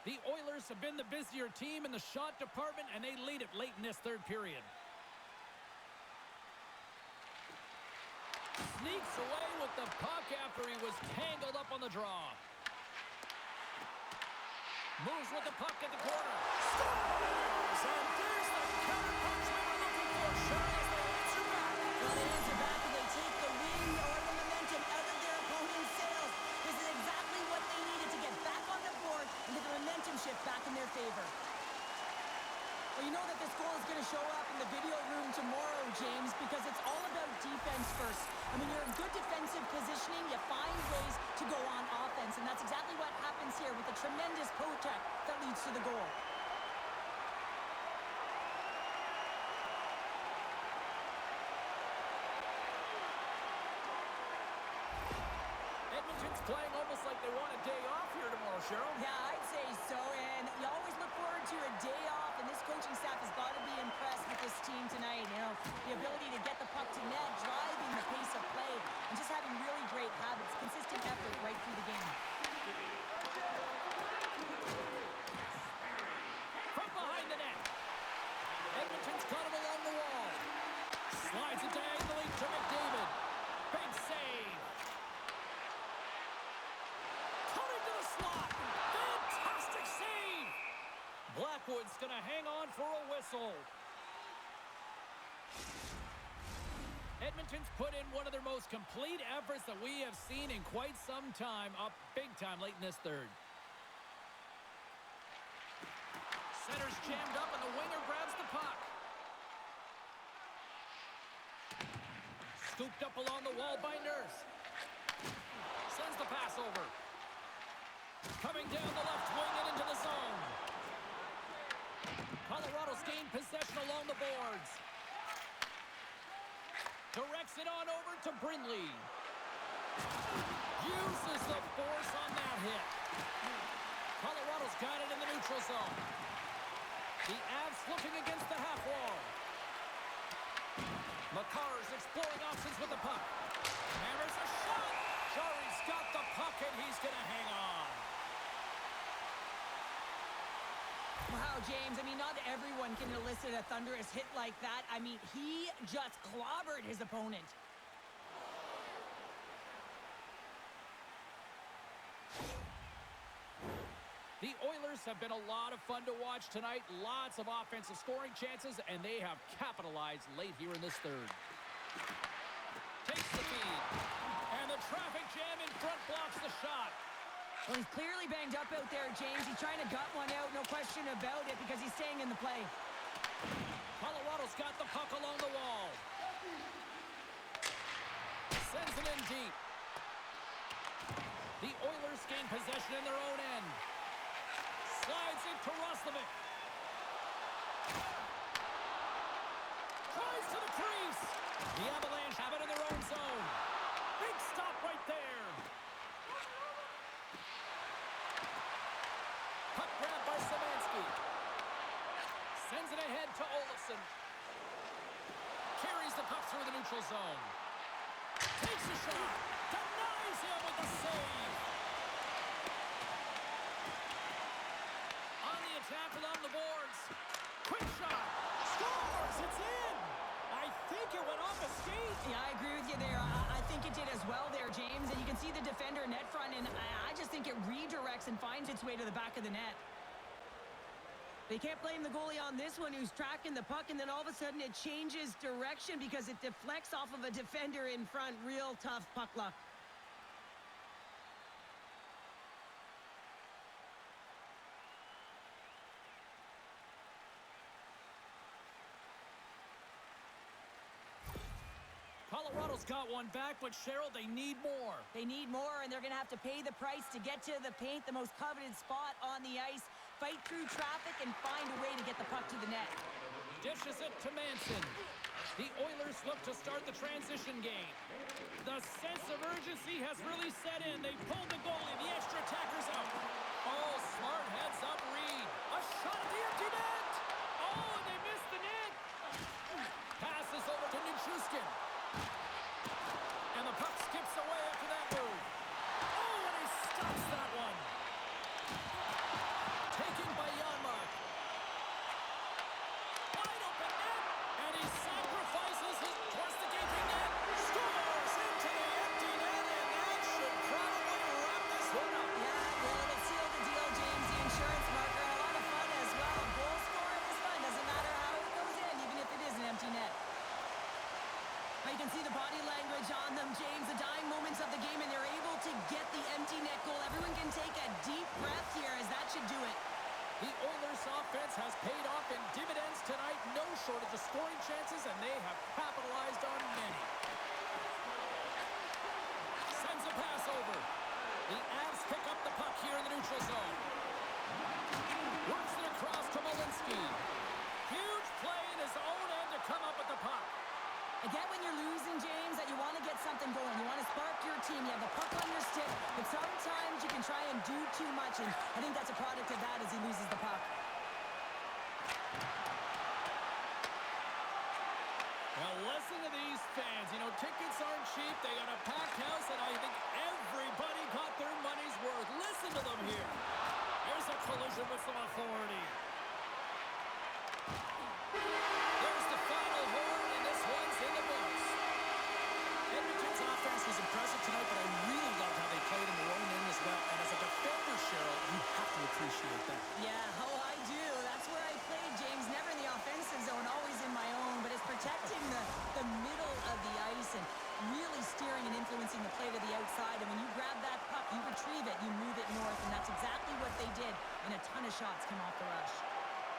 The Oilers have been the busier team in the shot department, and they lead it late in this third period. Sneaks away with the puck after he was tangled up on the draw. Moves with the puck at the corner. Scores! And there's the counter punch we were looking for. Sure as they answer back. Well, they answer back and they take the wind or the momentum out of their opponent's sails. This is exactly what they needed to get back on the board and get the momentum shift back in their favor. Well, you know that this goal is going to show up in the video room tomorrow, James, because it's all about defense first. And when you're in good defensive positioning, you find ways to go on offense. And that's exactly what happens here with the tremendous poke check that leads to the goal. Edmonton's playing almost like they want a day off here tomorrow, Cheryl. Yeah, I'd say so. And you always look forward to a day off, and this coaching staff has got to be impressed with this team tonight. You know, the ability to get the puck to net, driving the pace of play, and just having really great habits, consistent effort right through the game. From behind the net. Edmonton's got him along the wall. Slides it diagonally to McDavid. Big save. Coming to the slot. Fantastic save. Blackwood's going to hang on for a whistle. Edmonton's put in one of their most complete efforts that we have seen in quite some time, up big time late in this third. Center's jammed up and the winger grabs the puck. Scooped up along the wall by Nurse. Sends the pass over. Coming down the left wing and into the zone. Colorado's gained possession along the boards. Directs it on over to Brindley. Uses the force on that hit. Colorado's got it in the neutral zone. The Avs looking against the half wall. Makar's exploring options with the puck. Hammers a shot. Jari's got the puck and he's going to hang on. Wow, James, I mean, not everyone can elicit a thunderous hit like that. I mean, he just clobbered his opponent. The Oilers have been a lot of fun to watch tonight. Lots of offensive scoring chances, and they have capitalized late here in this third. Takes the feed. And the traffic jam in front blocks the shot. Well, he's clearly banged up out there, James. He's trying to gut one out, no question about it, because he's staying in the play. Colorado's got the puck along the wall. Sends it in deep. The Oilers gain possession in their own end. Slides it to Roslovic. Tries to the crease. The Avalanche have it in their own zone. Big stop right there. Puck grab by Szymanski. Sends it ahead to Olofsson. Carries the puck through the neutral zone. Takes a shot. Denies him with the save. On the attack along the boards. Quick shot. Scores. It's in. I think it went off a skate. Yeah, I agree with you there. I think it did as well there, James. And you can see the defender net front, and I just think it redirects and finds its way to the back of the net. They can't blame the goalie on this one who's tracking the puck, and then all of a sudden it changes direction because it deflects off of a defender in front. Real tough puck luck. Colorado's got one back, but Cheryl, they need more. They need more, and they're going to have to pay the price to get to the paint, the most coveted spot on the ice, fight through traffic, and find a way to get the puck to the net. Dishes it to Manson. The Oilers look to start the transition game. The sense of urgency has really set in. They pulled the goalie. The extra attacker's out. Oh, smart heads up Reed. A shot at the empty net. Oh, and they missed the net. Passes over to Nichushkin. And the puck skips away after that move. Oh, and he stops that one. Taken by Janmark. Wide open net. And he sacrifices it towards the gaping net. Scores into the empty net, and that should probably wrap this one up. Yeah, well, it'll seal the deal, James. The insurance marker. A lot of fun as well. Goal scoring is fun. Doesn't matter how it goes in, even if it is an empty net. You can see the body language on them, James. The dying moments of the game, and they're able to get the empty net goal. Everyone can take a deep breath here, as that should do it. The Oilers offense has paid off in dividends tonight. No shortage of scoring chances, and they have capitalized on many. Sends a pass over. The Avs pick up the puck here in the neutral zone. Works it across to Malinsky. Huge play in his own end to come up with the puck. Again, when you're losing, James, that you want to get something going. You want to spark your team. You have the puck on your stick, but sometimes you can try and do too much, and I think that's a product of that as he loses the puck. Well, listen to these fans. You know, tickets aren't cheap. They got a packed house, and I think everybody got their money's worth. Listen to them here. There's a collision with some authority. There's the final horn, and this one's in the books. Edmonton's offense was impressive tonight, but I really loved how they played in their own end as well. And as a defender, Cheryl, you have to appreciate that. Yeah, oh, I do. That's where I played, James. Never in the offensive zone, always in my own. But it's protecting the middle of the ice and really steering and influencing the play to the outside. And when you grab that puck, you retrieve it, you move it north. And that's exactly what they did. And a ton of shots come off the rush.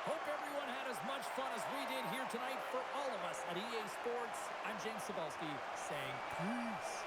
Hope everyone had as much fun as we did here tonight. For all of us at EA Sports, I'm James Cebulski saying peace.